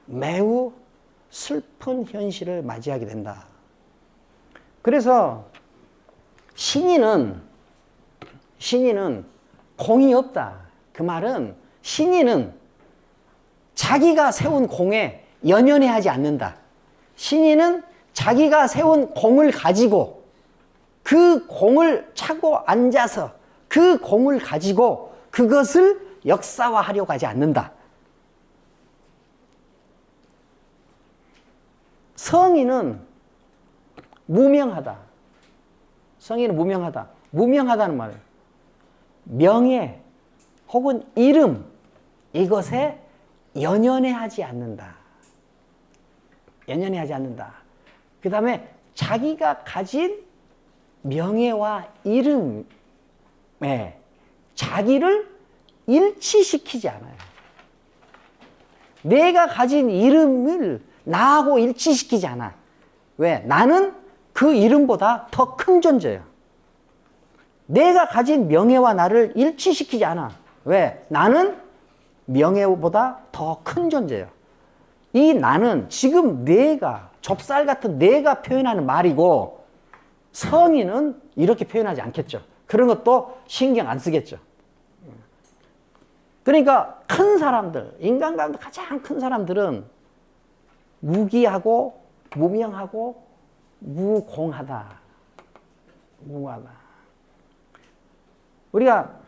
매우 슬픈 현실을 맞이하게 된다. 그래서 신인은 공이 없다. 그 말은 신인은 자기가 세운 공에 연연해하지 않는다. 신인은 자기가 세운 공을 가지고 그 공을 차고 앉아서 그 공을 가지고 그것을 역사화하려고 하지 않는다. 성인은 무명하다. 성인은 무명하다. 무명하다는 말은 명예 혹은 이름 이것에 연연해하지 않는다. 연연해하지 않는다. 그 다음에 자기가 가진 명예와 이름에 자기를 일치시키지 않아요. 내가 가진 이름을 나하고 일치시키지 않아. 왜? 나는 그 이름보다 더 큰 존재예요. 내가 가진 명예와 나를 일치시키지 않아. 왜? 나는 명예보다 더 큰 존재예요. 이 나는 지금 내가 좁쌀 같은 내가 표현하는 말이고 성인은 이렇게 표현하지 않겠죠. 그런 것도 신경 안 쓰겠죠. 그러니까 큰 사람들, 인간 가운데 가장 큰 사람들은 무기하고 무명하고 무공하다. 무하다. 우리가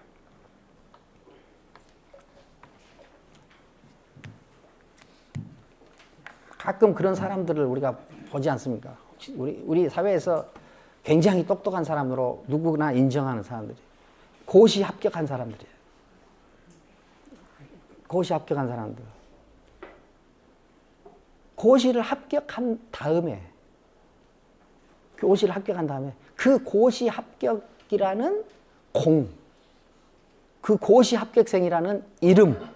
가끔 그런 사람들을 우리가 보지 않습니까? 우리 사회에서 굉장히 똑똑한 사람으로 누구나 인정하는 사람들이 고시 합격한 사람들이에요. 고시 합격한 사람들. 고시를 합격한 다음에 그 고시 합격이라는 공, 그 고시 합격생이라는 이름,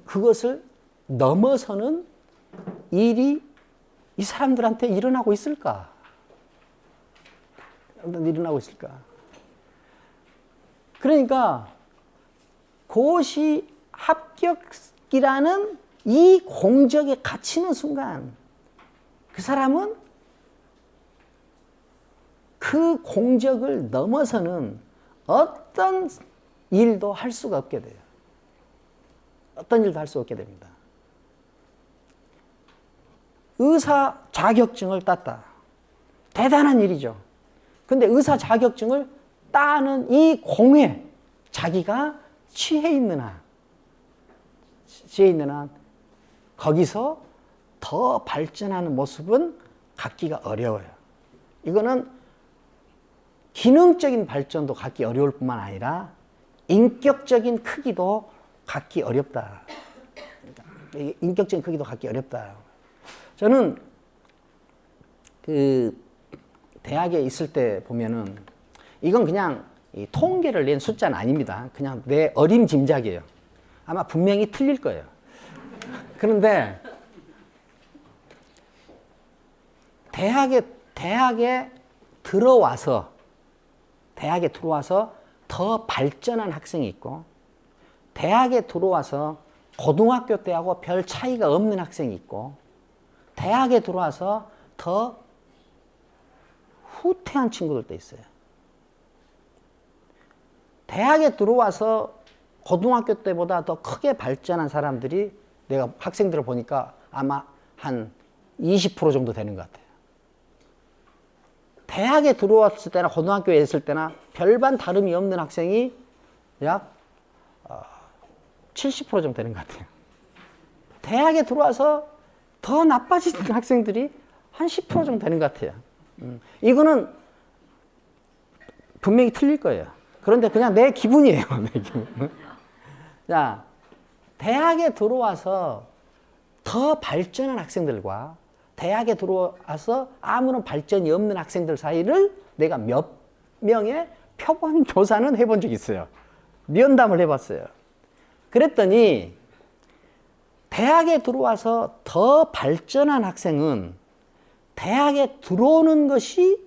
그것을 넘어서는 일이 이 사람들한테 일어나고 있을까? 일어나고 있을까? 그러니까 고시 합격이라는 이 공적에 갇히는 순간 그 사람은 그 공적을 넘어서는 어떤 일도 할 수가 없게 돼요. 어떤 일도 할 수 없게 됩니다. 의사 자격증을 땄다. 대단한 일이죠. 근데 의사 자격증을 따는 이 공에 자기가 취해 있는 한 거기서 더 발전하는 모습은 갖기가 어려워요. 이거는 기능적인 발전도 갖기 어려울 뿐만 아니라 인격적인 크기도 갖기 어렵다. 인격적인 크기도 갖기 어렵다. 저는 그 대학에 있을 때 보면은 이건 그냥 통계를 낸 숫자는 아닙니다. 그냥 내 어림짐작이에요. 아마 분명히 틀릴 거예요. 그런데 대학에 들어와서 더 발전한 학생이 있고 대학에 들어와서 고등학교 때하고 별 차이가 없는 학생이 있고 대학에 들어와서 더 후퇴한 친구들도 있어요. 대학에 들어와서 고등학교 때보다 더 크게 발전한 사람들이 내가 학생들을 보니까 아마 한 20% 정도 되는 것 같아요. 대학에 들어왔을 때나 고등학교에 있을 때나 별반 다름이 없는 학생이 약 70% 정도 되는 것 같아요. 대학에 들어와서 더 나빠진 학생들이 한 10% 정도 되는 것 같아요. 이거는 분명히 틀릴 거예요. 그런데 그냥 내 기분이에요. 내 기분. 자, 대학에 들어와서 더 발전한 학생들과 대학에 들어와서 아무런 발전이 없는 학생들 사이를 내가 몇 명의 표본 조사는 해본 적이 있어요. 면담을 해봤어요. 그랬더니 대학에 들어와서 더 발전한 학생은 대학에 들어오는 것이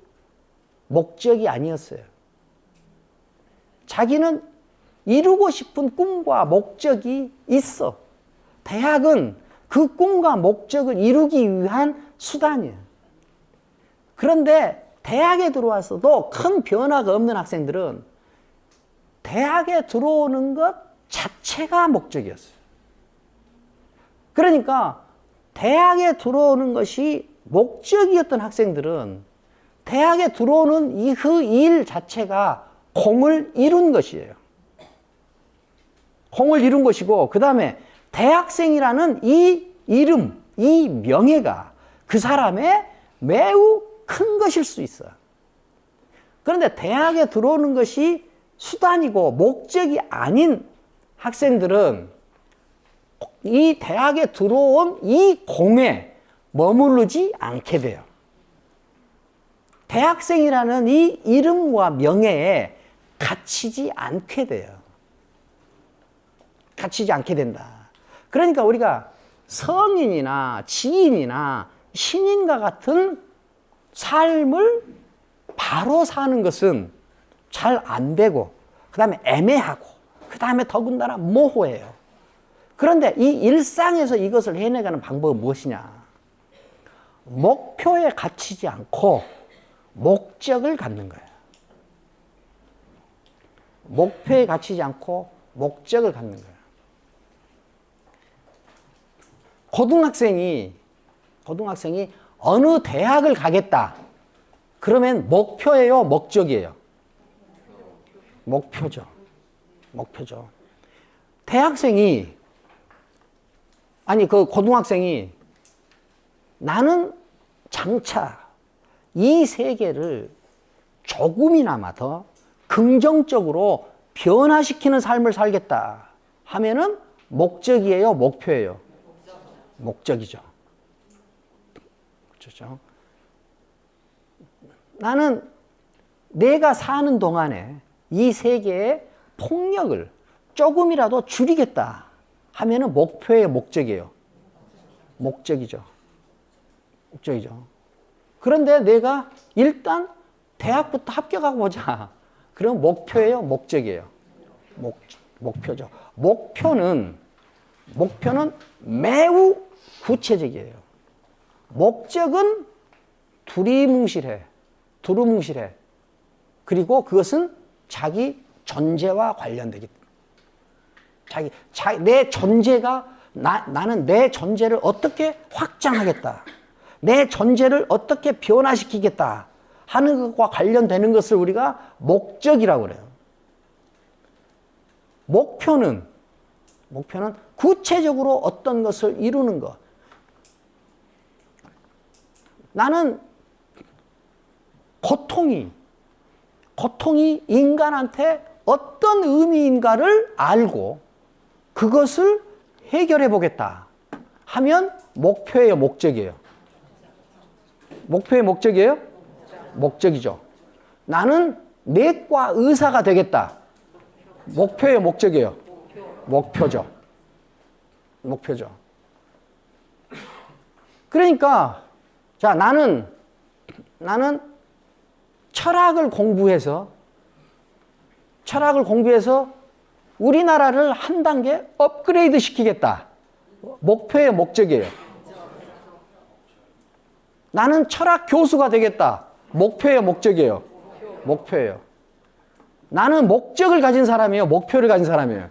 목적이 아니었어요. 자기는 이루고 싶은 꿈과 목적이 있어. 대학은 그 꿈과 목적을 이루기 위한 수단이에요. 그런데 대학에 들어와서도 큰 변화가 없는 학생들은 대학에 들어오는 것 자체가 목적이었어요. 그러니까 대학에 들어오는 것이 목적이었던 학생들은 대학에 들어오는 그 일 자체가 공을 이룬 것이에요. 공을 이룬 것이고, 그 다음에 대학생이라는 이 이름, 이 명예가 그 사람의 매우 큰 것일 수 있어요. 그런데 대학에 들어오는 것이 수단이고 목적이 아닌 학생들은 이 대학에 들어온 이 공에 머무르지 않게 돼요. 대학생이라는 이 이름과 명예에 갇히지 않게 돼요. 갇히지 않게 된다. 그러니까 우리가 성인이나 지인이나 신인과 같은 삶을 바로 사는 것은 잘 안 되고, 그 다음에 애매하고, 그 다음에 더군다나 모호해요. 그런데 이 일상에서 이것을 해내가는 방법은 무엇이냐? 목표에 갇히지 않고 목적을 갖는 거예요. 목표에 갇히지 않고 목적을 갖는 거예요. 고등학생이 어느 대학을 가겠다. 그러면 목표예요, 목적이에요? 목표죠. 목표죠. 고등학생이 나는 장차 이 세계를 조금이나마 더 긍정적으로 변화시키는 삶을 살겠다 하면은 목적이에요, 목표예요? 목적이죠. 그렇죠? 나는 내가 사는 동안에 이 세계의 폭력을 조금이라도 줄이겠다 하면은 목표예요, 목적이에요? 목적이죠. 목적이죠. 그런데 내가 일단 대학부터 합격하고 보자. 그럼 목표예요, 목적이에요? 목표죠. 목표는 매우 구체적이에요. 목적은 두루뭉실해. 그리고 그것은 자기 존재와 관련되기 때문에. 내 존재가, 나는 내 존재를 어떻게 확장하겠다. 내 존재를 어떻게 변화시키겠다 하는 것과 관련되는 것을 우리가 목적이라고 그래요. 목표는 구체적으로 어떤 것을 이루는 것. 나는 고통이 인간한테 어떤 의미인가를 알고 그것을 해결해 보겠다 하면 목표예요, 목적이에요? 목표의 목적이에요? 목적이죠. 나는 내과 의사가 되겠다. 목표예요, 목적이에요? 목표죠. 그러니까 자, 나는 철학을 공부해서 우리나라를 한 단계 업그레이드 시키겠다. 목표예요, 목적이에요? 나는 철학 교수가 되겠다. 목표예요, 목적이에요? 목표예요. 나는 목적을 가진 사람이에요, 목표를 가진 사람이에요?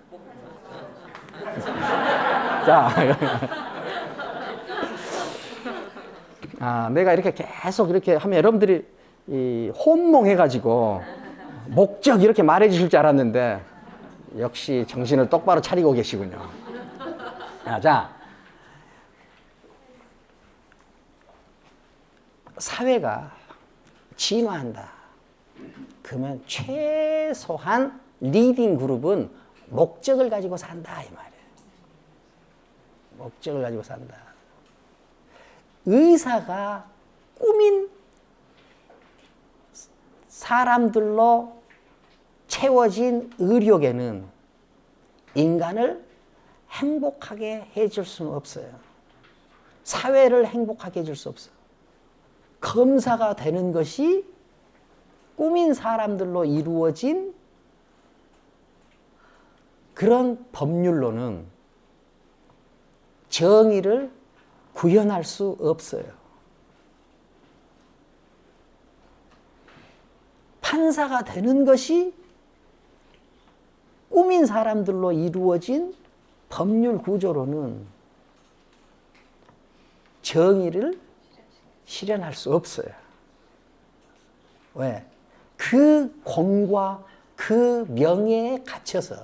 자, 내가 이렇게 계속 이렇게 하면 여러분들이 혼몽해가지고 목적 이렇게 말해 주실 줄 알았는데 역시 정신을 똑바로 차리고 계시군요. 자, 사회가 진화한다. 그러면 최소한 리딩 그룹은 목적을 가지고 산다 이 말이에요. 목적을 가지고 산다. 의사가 꾸민 사람들로 채워진 의료계는 인간을 행복하게 해줄 수는 없어요. 사회를 행복하게 해줄 수 없어요. 검사가 되는 것이 꾸민 사람들로 이루어진 그런 법률로는 정의를 구현할 수 없어요. 판사가 되는 것이 꾸민 사람들로 이루어진 법률 구조로는 정의를 실현할 수 없어요. 왜? 그 공과 그 명예에 갇혀서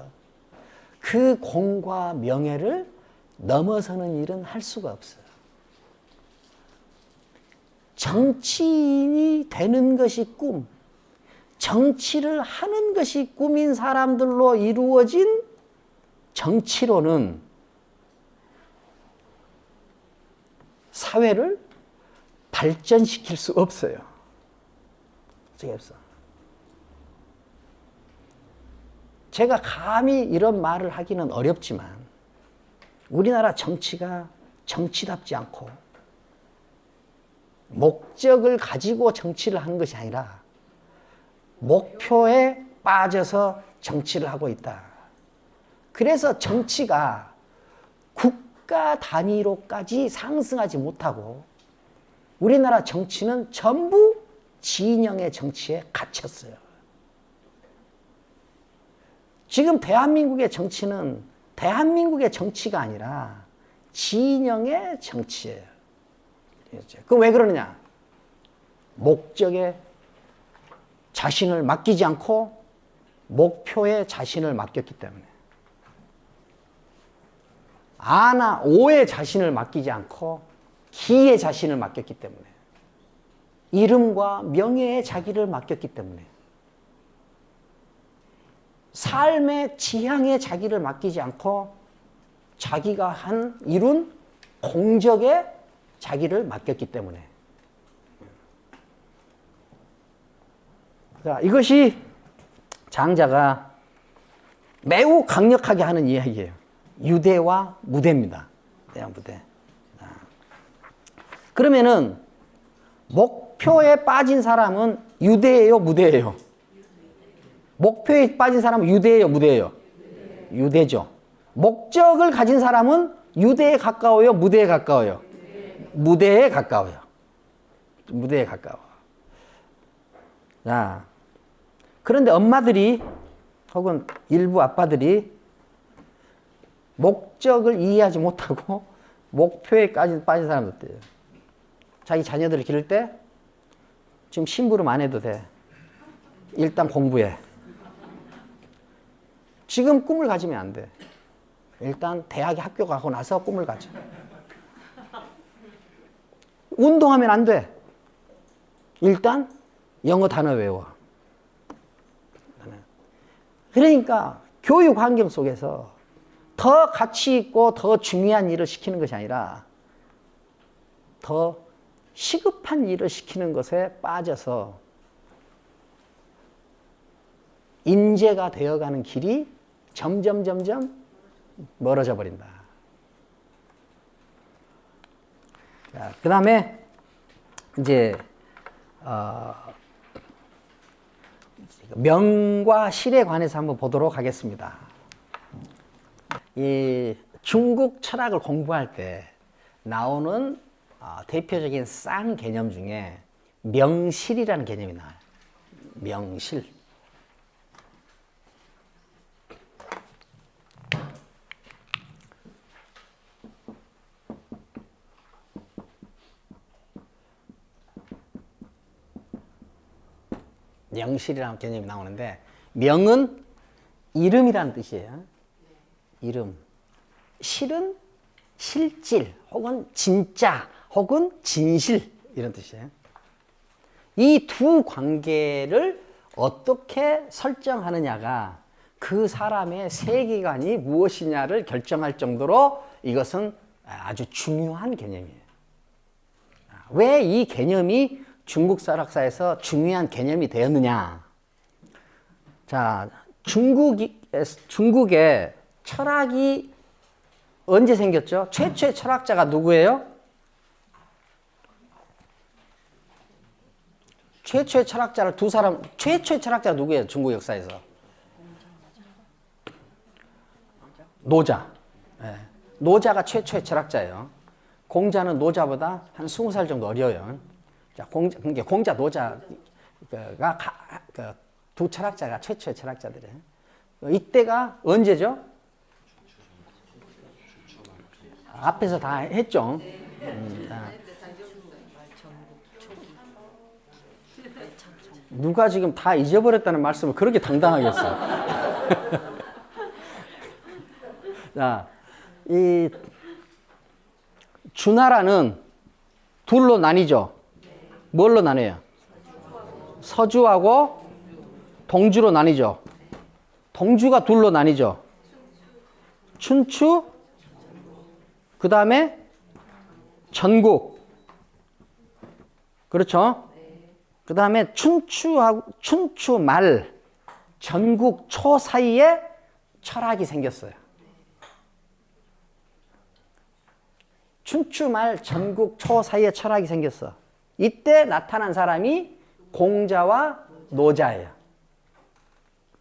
그 공과 명예를 넘어서는 일은 할 수가 없어요. 정치인이 되는 것이 꿈, 정치를 하는 것이 꿈인 사람들로 이루어진 정치로는 사회를 발전시킬 수 없어요. 제가 감히 이런 말을 하기는 어렵지만 우리나라 정치가 정치답지 않고 목적을 가지고 정치를 하는 것이 아니라 목표에 빠져서 정치를 하고 있다. 그래서 정치가 국가 단위로까지 상승하지 못하고 우리나라 정치는 전부 진영의 정치에 갇혔어요. 지금 대한민국의 정치는 대한민국의 정치가 아니라 진영의 정치예요. 그럼 왜 그러느냐? 목적에 자신을 맡기지 않고 목표에 자신을 맡겼기 때문에. 아나 오에 자신을 맡기지 않고 기에 자신을 맡겼기 때문에. 이름과 명예에 자기를 맡겼기 때문에. 삶의 지향에 자기를 맡기지 않고 자기가 이룬 공적에 자기를 맡겼기 때문에. 자, 이것이 장자가 매우 강력하게 하는 이야기예요. 유대와 무대입니다. 유대와 무대. 그러면은 목표에 빠진 사람은 유대예요, 무대예요? 목표에 빠진 사람은 유대예요, 무대예요? 유대죠. 목적을 가진 사람은 유대에 가까워요, 무대에 가까워요? 무대에 가까워요. 무대에 가까워. 자, 그런데 엄마들이 혹은 일부 아빠들이 목적을 이해하지 못하고 목표에 빠진 사람들이에요. 자기 자녀들을 기를 때 지금 심부름 안 해도 돼. 일단 공부해. 지금 꿈을 가지면 안 돼. 일단 대학에 학교 가고 나서 꿈을 가져. 운동하면 안 돼. 일단 영어 단어 외워. 그러니까 교육 환경 속에서 더 가치 있고 더 중요한 일을 시키는 것이 아니라 더 시급한 일을 시키는 것에 빠져서 인재가 되어가는 길이 점점 멀어져 버린다. 그 다음에 이제 명과 실에 관해서 한번 보도록 하겠습니다. 이 중국 철학을 공부할 때 나오는 대표적인 쌍 개념 중에 명실이라는 개념이 나와요. 명실. 명실이라는 개념이 나오는데 명은 이름이라는 뜻이에요. 이름. 실은 실질 혹은 진짜 혹은 진실 이런 뜻이에요. 이 두 관계를 어떻게 설정하느냐가 그 사람의 세계관이 무엇이냐를 결정할 정도로 이것은 아주 중요한 개념이에요. 왜 이 개념이 중국 철학사에서 중요한 개념이 되었느냐? 자, 중국의 철학이 언제 생겼죠? 최초의 철학자가 누구예요? 최초의 철학자를 최초의 철학자가 누구예요? 중국 역사에서. 노자. 예. 노자가 최초의 철학자예요. 공자는 노자보다 한 20살 정도 어려요. 자, 공자, 노자가 두 철학자가 최초의 철학자들이에요. 이때가 언제죠? 앞에서 다 했죠. 누가 지금 다 잊어버렸다는 말씀을 그렇게 당당하게 했어. 자, 이 주나라는 둘로 나뉘죠. 뭘로 나뉘어요? 서주하고 동주로 나뉘죠. 동주가 둘로 나뉘죠. 춘추, 그 다음에 전국. 그렇죠? 그 다음에 춘추 말, 전국 초 사이에 철학이 생겼어요. 춘추 말, 전국 초 사이에 철학이 생겼어. 이때 나타난 사람이 공자와 노자예요.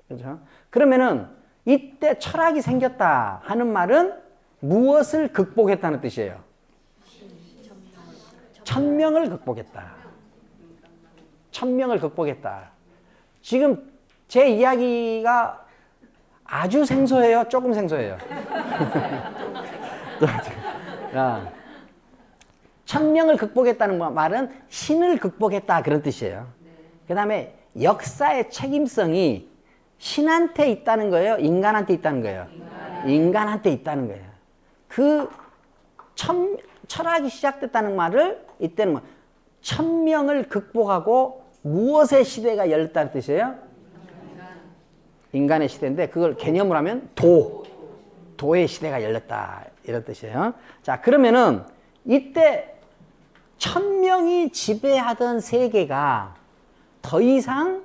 그렇죠? 그러면은 이때 철학이 생겼다 하는 말은 무엇을 극복했다는 뜻이에요? 천명을 극복했다. 천명을 극복했다. 지금 제 이야기가 아주 생소해요? 조금 생소해요? 천명을 극복했다는 말은 신을 극복했다 그런 뜻이에요. 그 다음에 역사의 책임성이 신한테 있다는 거예요? 인간한테 있다는 거예요? 인간한테 있다는 거예요. 그 철학이 시작됐다는 말을 이때는 뭐 천명을 극복하고 무엇의 시대가 열렸다는 뜻이에요? 인간의 시대인데 그걸 개념으로 하면 도의 시대가 열렸다 이런 뜻이에요. 자, 그러면은 이때 천명이 지배하던 세계가 더 이상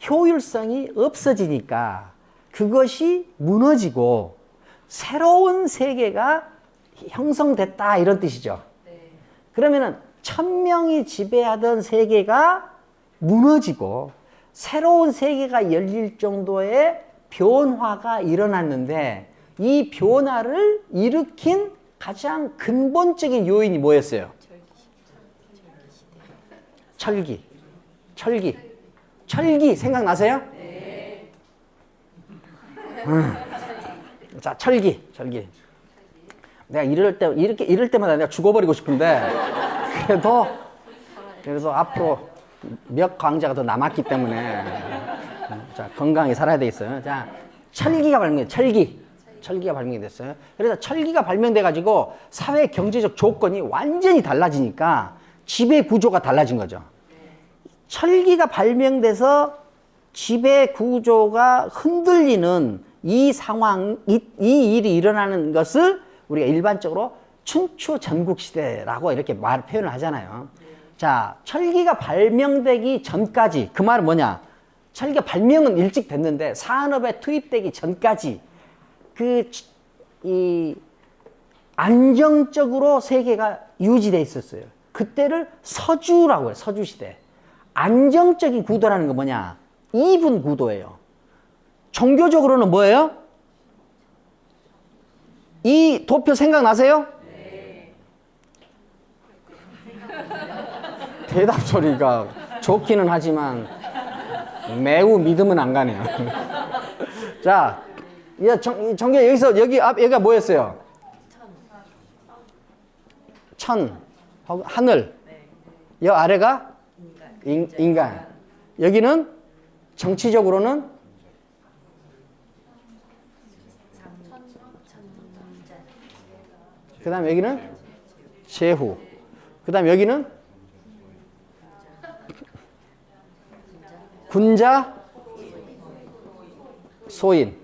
효율성이 없어지니까 그것이 무너지고 새로운 세계가 형성됐다 이런 뜻이죠. 그러면은 천명이 지배하던 세계가 무너지고 새로운 세계가 열릴 정도의 변화가 일어났는데 이 변화를 일으킨 가장 근본적인 요인이 뭐였어요? 철기. 생각나세요? 네. 자, 철기. 내가 이럴 때마다 내가 죽어버리고 싶은데 그래도 앞으로 몇 강자가 더 남았기 때문에 자, 건강히 살아야 되겠어요. 자, 철기가 발명이 됐어요. 그래서 철기가 발명돼 가지고 사회 경제적 조건이 완전히 달라지니까 지배 구조가 달라진 거죠. 철기가 발명돼서 지배 구조가 흔들리는 이 상황, 이 일이 일어나는 것을 우리가 일반적으로 춘추 전국 시대라고 이렇게 표현을 하잖아요. 자, 철기가 발명되기 전까지, 그 말은 뭐냐? 철기가 발명은 일찍 됐는데 산업에 투입되기 전까지 안정적으로 세계가 유지돼 있었어요. 그때를 서주라고 해요. 서주시대. 안정적인 구도라는 건 뭐냐? 이분 구도예요. 종교적으로는 뭐예요? 이 도표 생각나세요? 네. 대답 소리가 좋기는 하지만 매우 믿음은 안 가네요. 자, 정규 여기가 뭐였어요? 천, 하늘. 여 아래가 인간. 여기는 정치적으로는 그 다음 여기는 제후. 그 다음 여기는 군자, 소인.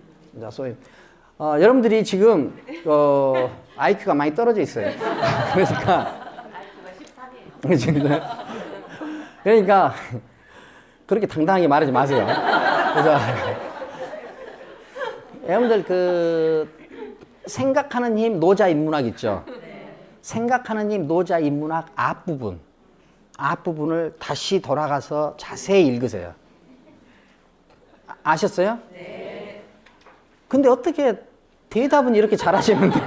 여러분들이 지금 IQ가 많이 떨어져 있어요. 그러니까 그렇게 당당하게 말하지 마세요. 그래서 여러분들 생각하는 힘 노자 인문학 있죠? 생각하는 힘 노자 인문학 앞부분을 다시 돌아가서 자세히 읽으세요. 아셨어요? 네. 근데 어떻게 대답은 이렇게 잘하시는데?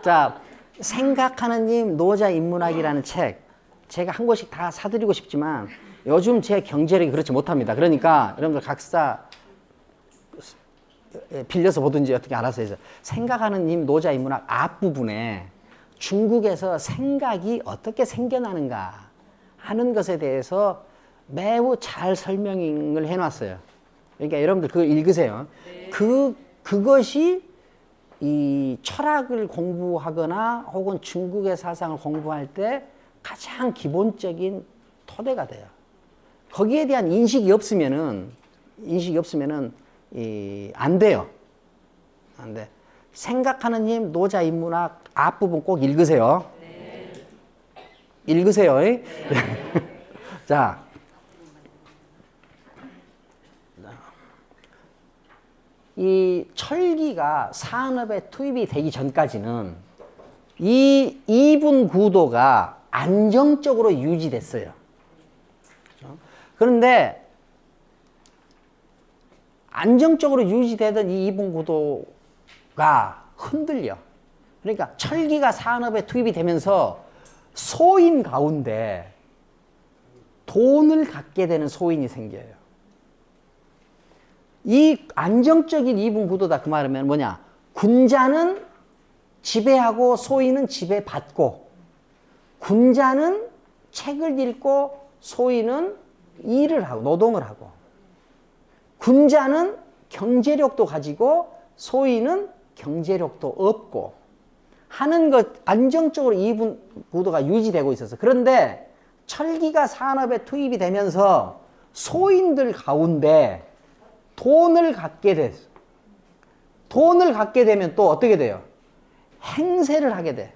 자, 생각하는님 노자 인문학이라는 책, 제가 한 권씩 다 사드리고 싶지만 요즘 제 경제력이 그렇지 못합니다. 그러니까 여러분들 각자 빌려서 보든지 어떻게 알아서 해서, 생각하는님 노자 인문학 앞부분에 중국에서 생각이 어떻게 생겨나는가 하는 것에 대해서 매우 잘 설명을 해놨어요. 그러니까 여러분들 그거 읽으세요. 네. 그것이 이 철학을 공부하거나 혹은 중국의 사상을 공부할 때 가장 기본적인 토대가 돼요. 거기에 대한 인식이 없으면은 안 돼요. 안 돼. 생각하는 힘 노자 인문학 앞부분 꼭 읽으세요. 네. 읽으세요. 네. 자. 이 철기가 산업에 투입이 되기 전까지는 이 이분 구도가 안정적으로 유지됐어요. 그런데 안정적으로 유지되던 이 이분 구도가 흔들려. 그러니까 철기가 산업에 투입이 되면서 소인 가운데 돈을 갖게 되는 소인이 생겨요. 이 안정적인 이분 구도다 그 말이면 뭐냐? 군자는 지배하고 소인은 지배받고, 군자는 책을 읽고 소인은 일을 하고 노동을 하고, 군자는 경제력도 가지고 소인은 경제력도 없고 하는 것, 안정적으로 이분 구도가 유지되고 있었어. 그런데 철기가 산업에 투입이 되면서 소인들 가운데 돈을 갖게 됐어. 돈을 갖게 되면 또 어떻게 돼요? 행세를 하게 돼.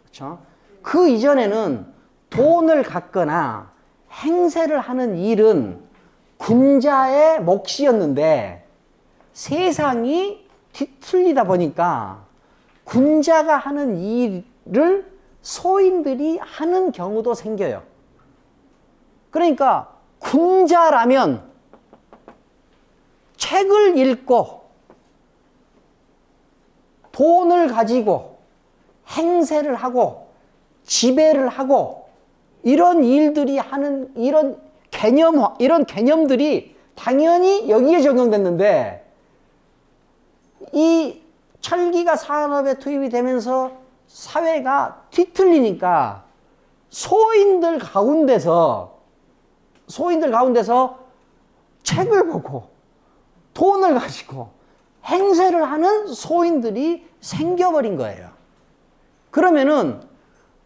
그렇죠? 그 이전에는 돈을 갖거나 행세를 하는 일은 군자의 몫이었는데 세상이 뒤틀리다 보니까 군자가 하는 일을 소인들이 하는 경우도 생겨요. 그러니까 군자라면 책을 읽고 돈을 가지고 행세를 하고 지배를 하고 이런 일들이 하는 이런 개념들이 당연히 여기에 적용됐는데, 이 철기가 산업에 투입이 되면서 사회가 뒤틀리니까 소인들 가운데서 책을 보고 돈을 가지고 행세를 하는 소인들이 생겨버린 거예요. 그러면은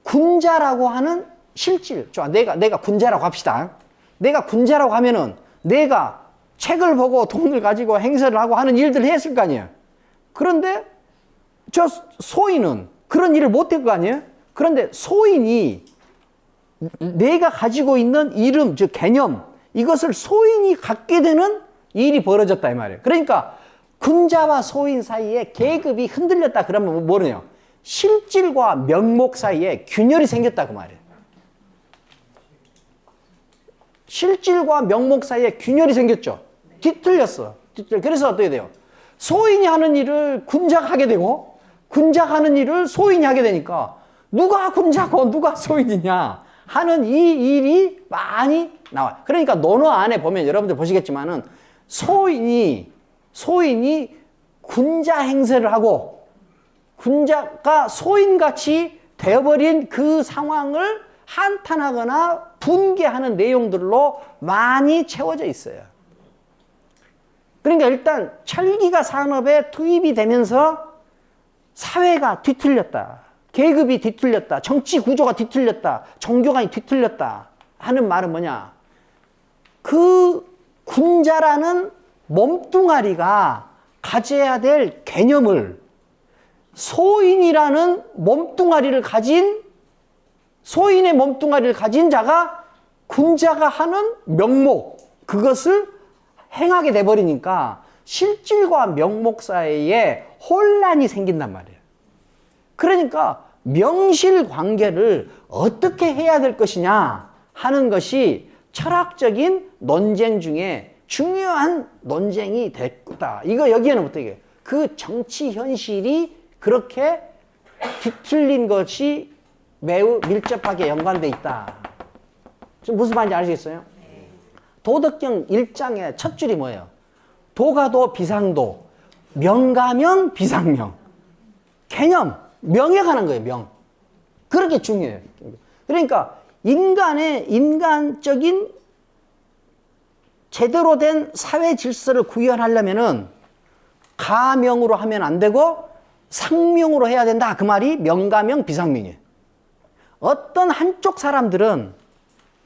군자라고 하는 실질, 내가 군자라고 합시다. 내가 군자라고 하면은 내가 책을 보고 돈을 가지고 행세를 하고 하는 일들을 했을 거 아니에요. 그런데 저 소인은 그런 일을 못 할 거 아니에요. 그런데 소인이 내가 가지고 있는 이름, 즉 개념, 이것을 소인이 갖게 되는 일이 벌어졌다 이 말이에요. 그러니까 군자와 소인 사이에 계급이 흔들렸다 그러면 뭐냐요? 실질과 명목 사이에 균열이 생겼다 그 말이에요. 실질과 명목 사이에 균열이 생겼죠. 뒤틀렸어. 그래서 어떻게 돼요? 소인이 하는 일을 군자가 하게 되고 군자가 하는 일을 소인이 하게 되니까 누가 군자고 누가 소인이냐 하는 이 일이 많이 나와요. 그러니까 논어 안에 보면 여러분들 보시겠지만은 소인이 군자 행세를 하고 군자가 소인같이 되어버린 그 상황을 한탄하거나 분개하는 내용들로 많이 채워져 있어요. 그러니까 일단 철기가 산업에 투입이 되면서 사회가 뒤틀렸다. 계급이 뒤틀렸다. 정치 구조가 뒤틀렸다. 종교가 뒤틀렸다. 하는 말은 뭐냐? 그 군자라는 몸뚱아리가 가져야 될 개념을 소인의 몸뚱아리를 가진 자가 군자가 하는 명목, 그것을 행하게 돼버리니까 실질과 명목 사이에 혼란이 생긴단 말이에요. 그러니까 명실 관계를 어떻게 해야 될 것이냐 하는 것이 철학적인 논쟁 중에 중요한 논쟁이 없다. 이거 여기에는 어떻게? 그 정치 현실이 그렇게 뒤틀린 것이 매우 밀접하게 연관돼 있다. 지금 무슨 말인지 아시겠어요? 도덕경 1장의 첫 줄이 뭐예요? 도가도 비상도, 명가명 비상명. 개념, 명에 관한 거예요, 명. 그렇게 중요해요. 그러니까 인간의 인간적인 제대로 된 사회 질서를 구현하려면은 가명으로 하면 안 되고 상명으로 해야 된다. 그 말이 명가명 비상명이에요. 어떤 한쪽 사람들은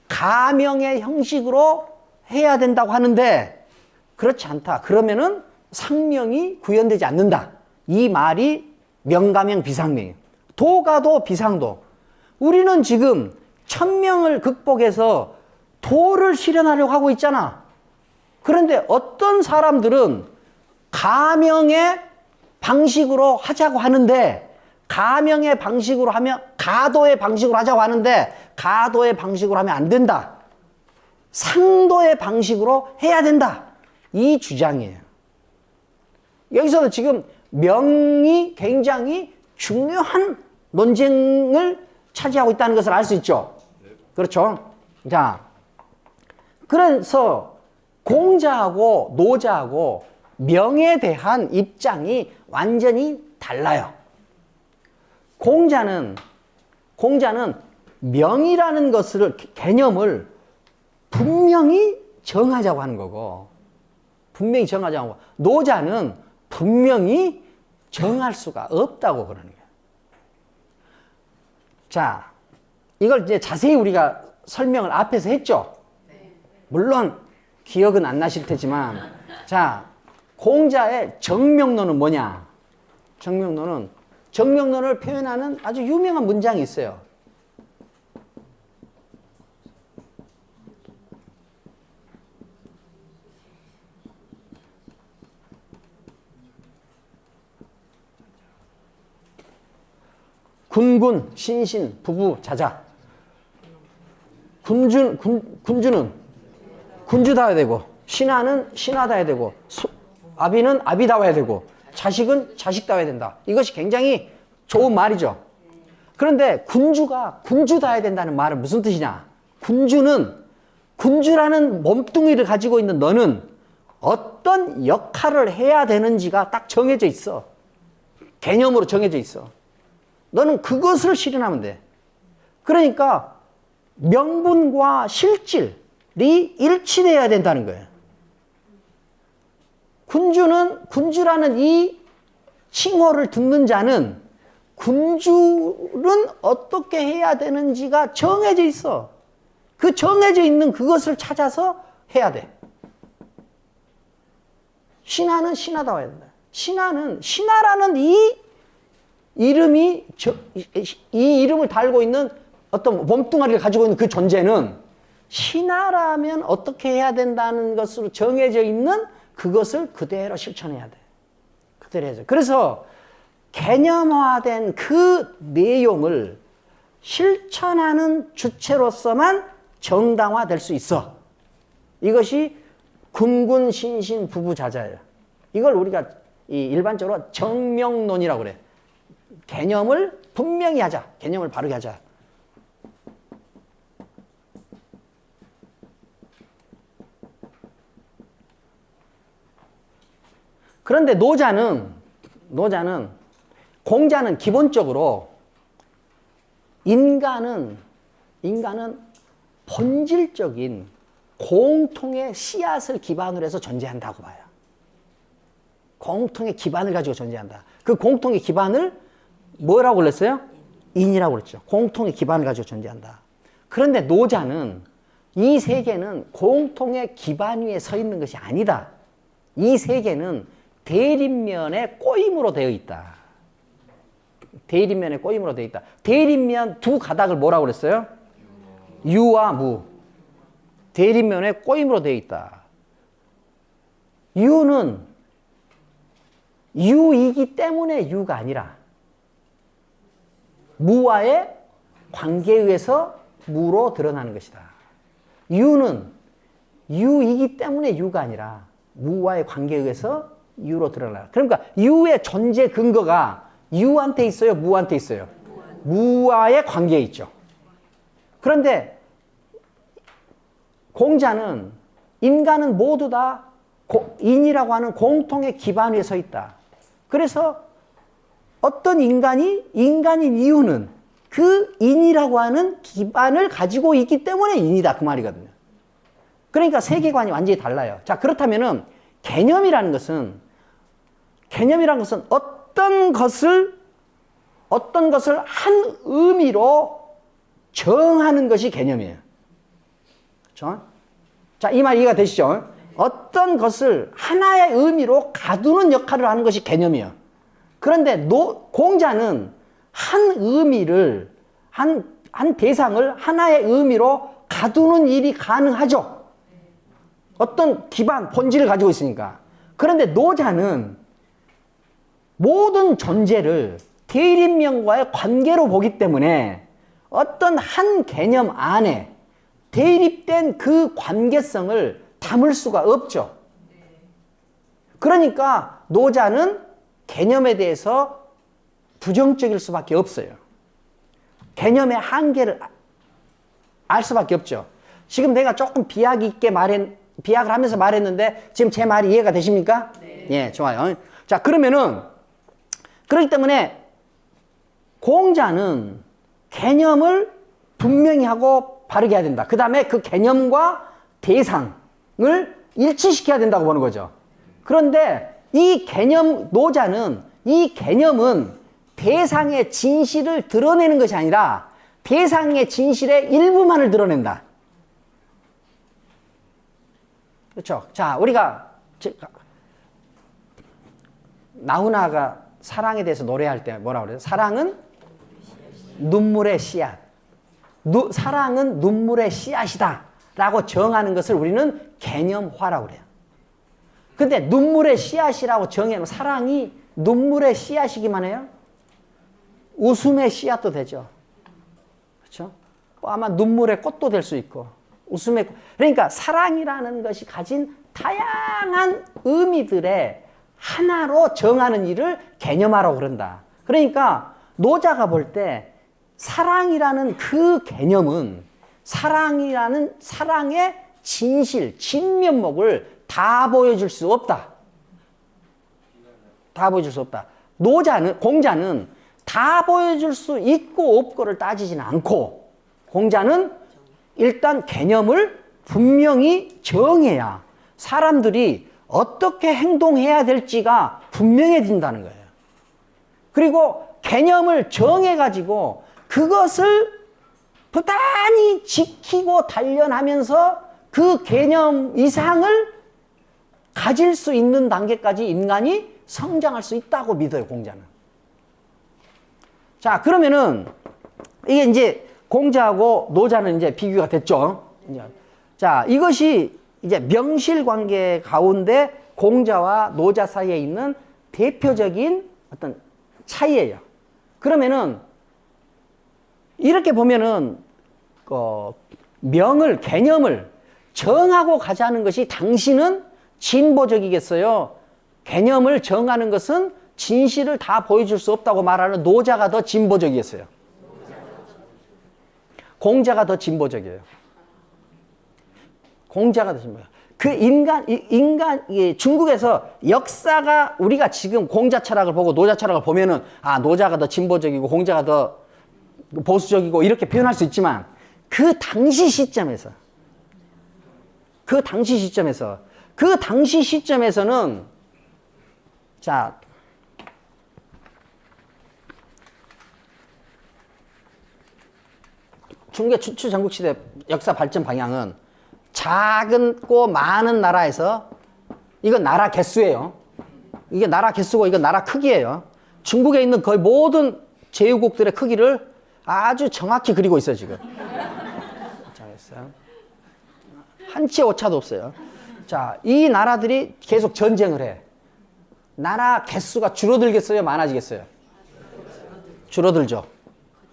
가명의 형식으로 해야 된다고 하는데 그렇지 않다. 그러면은 상명이 구현되지 않는다. 이 말이 명가명 비상명이에요. 도가도 비상도. 우리는 지금 천명을 극복해서 도를 실현하려고 하고 있잖아. 그런데 어떤 사람들은 가명의 방식으로 하자고 하는데 가명의 방식으로 하면 가도의 방식으로 하자고 하는데 가도의 방식으로 하면 안 된다. 상도의 방식으로 해야 된다. 이 주장이에요. 여기서도 지금 명이 굉장히 중요한 논쟁을 차지하고 있다는 것을 알 수 있죠. 그렇죠? 자, 그래서 공자하고 노자하고 명에 대한 입장이 완전히 달라요. 공자는 명이라는 것을, 개념을 분명히 정하자고 하는 거고, 분명히 정하자고 하고, 노자는 분명히 정할 수가 없다고 그러는 거예요. 자, 이걸 이제 자세히 우리가 설명을 앞에서 했죠? 물론 기억은 안 나실 테지만, 자, 공자의 정명론은 뭐냐? 정명론을 표현하는 아주 유명한 문장이 있어요. 군군, 신신, 부부, 자자. 군주는 군주다워야 되고, 신하는 신하다워야 되고, 아비는 아비다워야 되고, 자식은 자식다워야 된다. 이것이 굉장히 좋은 말이죠. 그런데 군주가 군주다워야 된다는 말은 무슨 뜻이냐? 군주라는 몸뚱이를 가지고 있는 너는 어떤 역할을 해야 되는지가 딱 정해져 있어. 개념으로 정해져 있어. 너는 그것을 실현하면 돼. 그러니까 명분과 실질이 일치돼야 된다는 거예요. 군주라는 이 칭호를 듣는 자는 군주는 어떻게 해야 되는지가 정해져 있어. 그 정해져 있는 그것을 찾아서 해야 돼. 신하는 신하다워야 된다. 신하라는 이 이름을 달고 있는 어떤 몸뚱아리를 가지고 있는 그 존재는 신하라면 어떻게 해야 된다는 것으로 정해져 있는 그것을 그대로 실천해야 돼. 그대로 해야죠. 그래서 개념화된 그 내용을 실천하는 주체로서만 정당화될 수 있어. 이것이 군군, 신신, 부부, 자자예요. 이걸 우리가 일반적으로 정명론이라고 그래. 개념을 분명히 하자. 개념을 바르게 하자. 그런데 공자는 기본적으로 인간은 본질적인 공통의 씨앗을 기반으로 해서 존재한다고 봐요. 공통의 기반을 가지고 존재한다. 그 공통의 기반을 뭐라고 그랬어요? 인이라고 그랬죠. 공통의 기반을 가지고 존재한다. 그런데 노자는 이 세계는 공통의 기반 위에 서 있는 것이 아니다. 이 세계는 대립면의 꼬임으로 되어 있다. 대립면의 꼬임으로 되어 있다. 대립면 두 가닥을 뭐라고 그랬어요? 유와 무. 대립면의 꼬임으로 되어 있다. 유는 유이기 때문에 유가 아니라 무와의 관계에 의해서 무로 드러나는 것이다. 유는 유이기 때문에 유가 아니라 무와의 관계에 의해서 유로 드러나라. 그러니까 유의 존재 근거가 유한테 있어요? 무한테 있어요? 무와의 관계에 있죠. 그런데 공자는 인간은 모두 다 인이라고 하는 공통의 기반 위에 서 있다. 그래서 어떤 인간인 이유는 그 인이라고 하는 기반을 가지고 있기 때문에 인이다. 그 말이거든요. 그러니까 세계관이 완전히 달라요. 자, 그렇다면은 개념이라는 것은 어떤 것을 한 의미로 정하는 것이 개념이에요. 그렇죠? 자, 이 말 이해가 되시죠? 어떤 것을 하나의 의미로 가두는 역할을 하는 것이 개념이에요. 그런데 공자는 한 의미를, 한 대상을 하나의 의미로 가두는 일이 가능하죠. 어떤 기반, 본질을 가지고 있으니까. 그런데 노자는 모든 존재를 대립면과의 관계로 보기 때문에 어떤 한 개념 안에 대립된 그 관계성을 담을 수가 없죠. 그러니까 노자는 개념에 대해서 부정적일 수밖에 없어요. 개념의 한계를 알 수밖에 없죠. 지금 내가 조금 비약을 하면서 말했는데 지금 제 말이 이해가 되십니까? 네. 예, 좋아요. 자, 그러면은 그렇기 때문에 공자는 개념을 분명히 하고 바르게 해야 된다. 그 다음에 그 개념과 대상을 일치시켜야 된다고 보는 거죠. 그런데 노자는 이 개념은 대상의 진실을 드러내는 것이 아니라 대상의 진실의 일부만을 드러낸다. 그렇죠? 자, 우리가 나훈아가 사랑에 대해서 노래할 때 뭐라고 그래요? 사랑은 눈물의 씨앗. 사랑은 눈물의 씨앗이다 라고 정하는 것을 우리는 개념화라고 그래요. 근데 눈물의 씨앗이라고 정해놓으면 사랑이 눈물의 씨앗이기만 해요? 웃음의 씨앗도 되죠. 그렇죠? 아마 눈물의 꽃도 될 수 있고 그러니까 사랑이라는 것이 가진 다양한 의미들의 하나로 정하는 일을 개념화라고 그런다. 그러니까 노자가 볼 때 사랑이라는 그 개념은 사랑의 진실, 진면목을 다 보여줄 수 없다. 다 보여줄 수 없다. 공자는 다 보여줄 수 있고 없고를 따지지는 않고 공자는 일단 개념을 분명히 정해야 사람들이 어떻게 행동해야 될지가 분명해진다는 거예요. 그리고 개념을 정해가지고 그것을 부단히 지키고 단련하면서 그 개념 이상을 가질 수 있는 단계까지 인간이 성장할 수 있다고 믿어요, 공자는. 자, 그러면은 이게 이제 공자하고 노자는 이제 비교가 됐죠. 자, 이것이 이제 명실 관계 가운데 공자와 노자 사이에 있는 대표적인 어떤 차이예요. 그러면은 이렇게 보면은 개념을 정하고 가자는 것이 당신은 진보적이겠어요? 개념을 정하는 것은 진실을 다 보여줄 수 없다고 말하는 노자가 더 진보적이겠어요? 공자가 더 진보적이에요. 공자가 더 진보적이에요. 중국에서 역사가 우리가 지금 공자 철학을 보고 노자 철학을 보면은 노자가 더 진보적이고 공자가 더 보수적이고 이렇게 표현할 수 있지만 그 당시 시점에서는 자, 중국의 추 전국시대 역사 발전 방향은 작고 많은 나라에서 이건 나라 개수예요. 이게 나라 개수고 이건 나라 크기예요. 중국에 있는 거의 모든 제후국들의 크기를 아주 정확히 그리고 있어요, 지금. 잘했어요. 한치 오차도 없어요. 자, 이 나라들이 계속 전쟁을 해. 나라 개수가 줄어들겠어요? 많아지겠어요? 줄어들죠.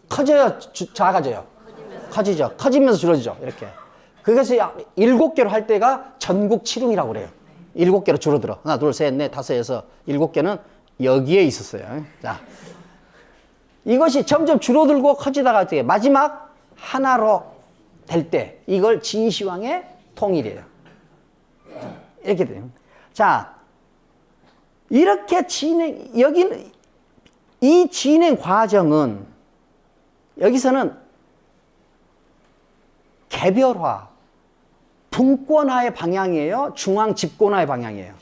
커져요? 작아져요? 커지죠. 커지면서 줄어들죠. 이렇게. 그것이 7개로 할 때가 전국 칠흥이라고 그래요. 7개로 줄어들어. 하나, 둘, 셋, 넷, 다섯, 여섯, 7개는 여기에 있었어요. 자, 이것이 점점 줄어들고 커지다가 어떻게 마지막 하나로 될 때 이걸 진시황의 통일이에요. 이렇게 돼요. 자, 이렇게 여기는 이 진행 과정은 여기서는 개별화, 분권화의 방향이에요? 중앙 집권화의 방향이에요?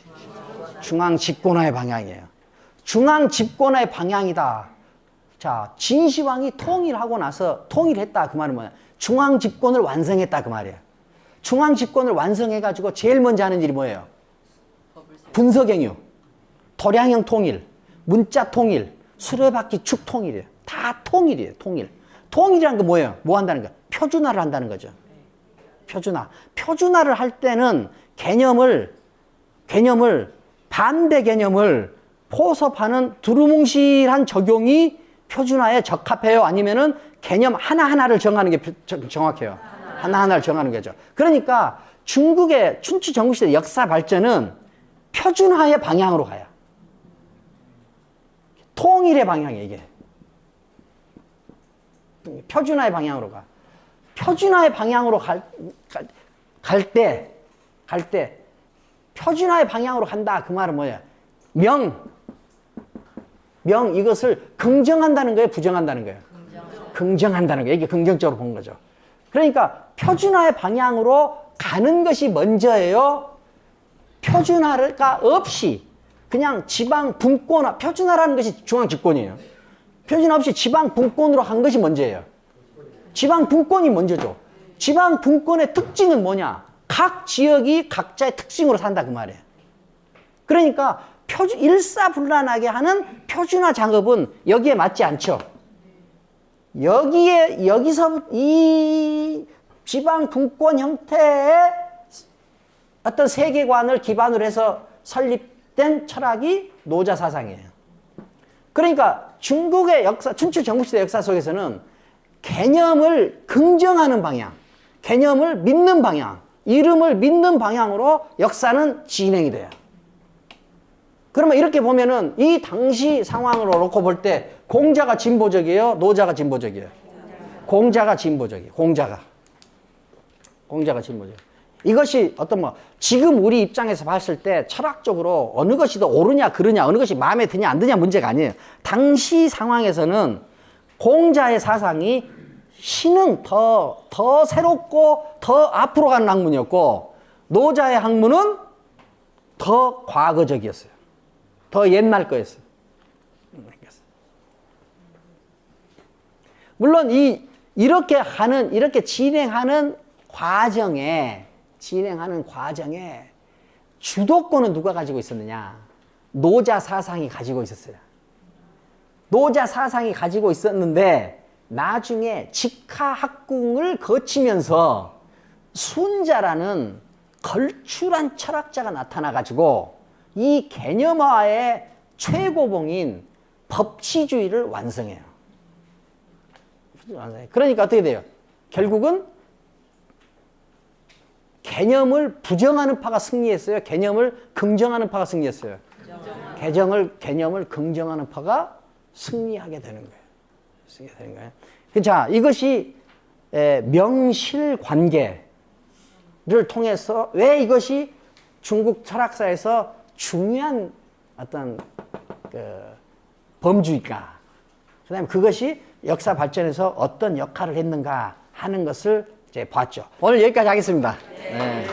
중앙 집권화의 방향이에요. 중앙 집권화의 방향이다. 자, 진시황이 통일하고 나서 통일했다. 그 말은 뭐냐? 중앙 집권을 완성했다. 그 말이에요. 중앙 집권을 완성해가지고 제일 먼저 하는 일이 뭐예요? 분서경유, 도량형 통일, 문자 통일, 수레바퀴 축 통일이에요. 다 통일이에요. 통일. 통일이라는 게 뭐예요? 뭐 한다는 거예요? 표준화를 한다는 거죠. 표준화. 표준화를 할 때는 개념을 반대 개념을 포섭하는 두루뭉실한 적용이 표준화에 적합해요? 아니면은 개념 하나하나를 정하는 게 정확해요? 하나하나를 정하는 거죠. 그러니까 중국의 춘추 전국시대 역사 발전은 표준화의 방향으로 가요. 통일의 방향이에요, 이게. 표준화의 방향으로 가. 표준화의 방향으로 갈 때, 표준화의 방향으로 간다. 그 말은 뭐예요? 이것을 긍정한다는 거예요? 부정한다는 거예요? 긍정한다는 거예요. 이게 긍정적으로 본 거죠. 그러니까 표준화의 방향으로 가는 것이 먼저예요? 표준화가 없이 그냥 지방 분권화, 표준화라는 것이 중앙 집권이에요. 표준화 없이 지방 분권으로 한 것이 먼저예요. 지방 분권이 먼저죠. 지방 분권의 특징은 뭐냐? 각 지역이 각자의 특징으로 산다 그 말이에요. 그러니까 일사불란하게 하는 표준화 작업은 여기에 맞지 않죠. 여기서 이 지방 분권 형태의 어떤 세계관을 기반으로 해서 설립된 철학이 노자 사상이에요. 그러니까 중국의 역사, 춘추 전국시대 역사 속에서는 개념을 긍정하는 방향, 개념을 믿는 방향, 이름을 믿는 방향으로 역사는 진행이 돼요. 그러면 이렇게 보면은 이 당시 상황으로 놓고 볼 때 공자가 진보적이에요? 노자가 진보적이에요? 공자가 진보적이에요. 공자가 진보적이에요. 이것이 지금 우리 입장에서 봤을 때 철학적으로 어느 것이 더 옳으냐 그르냐 어느 것이 마음에 드냐 안 드냐 문제가 아니에요. 당시 상황에서는 공자의 사상이 신흥 더 새롭고 더 앞으로 가는 학문이었고 노자의 학문은 더 과거적이었어요. 더 옛날 거였어요. 물론 이렇게 진행하는 과정에 주도권은 누가 가지고 있었느냐? 노자 사상이 가지고 있었어요. 노자 사상이 가지고 있었는데 나중에 직하학궁을 거치면서 순자라는 걸출한 철학자가 나타나가지고 이 개념화의 최고봉인 법치주의를 완성해요. 그러니까 어떻게 돼요? 결국은 개념을 부정하는 파가 승리했어요? 개념을 긍정하는 파가 승리했어요? 개념을 긍정하는 파가 승리하게 되는 거예요. 자, 이것이 명실관계를 통해서 왜 이것이 중국 철학사에서 중요한 어떤 범주일까? 그 다음에 그것이 역사 발전에서 어떤 역할을 했는가 하는 것을 이제 봤죠. 오늘 여기까지 하겠습니다. 네.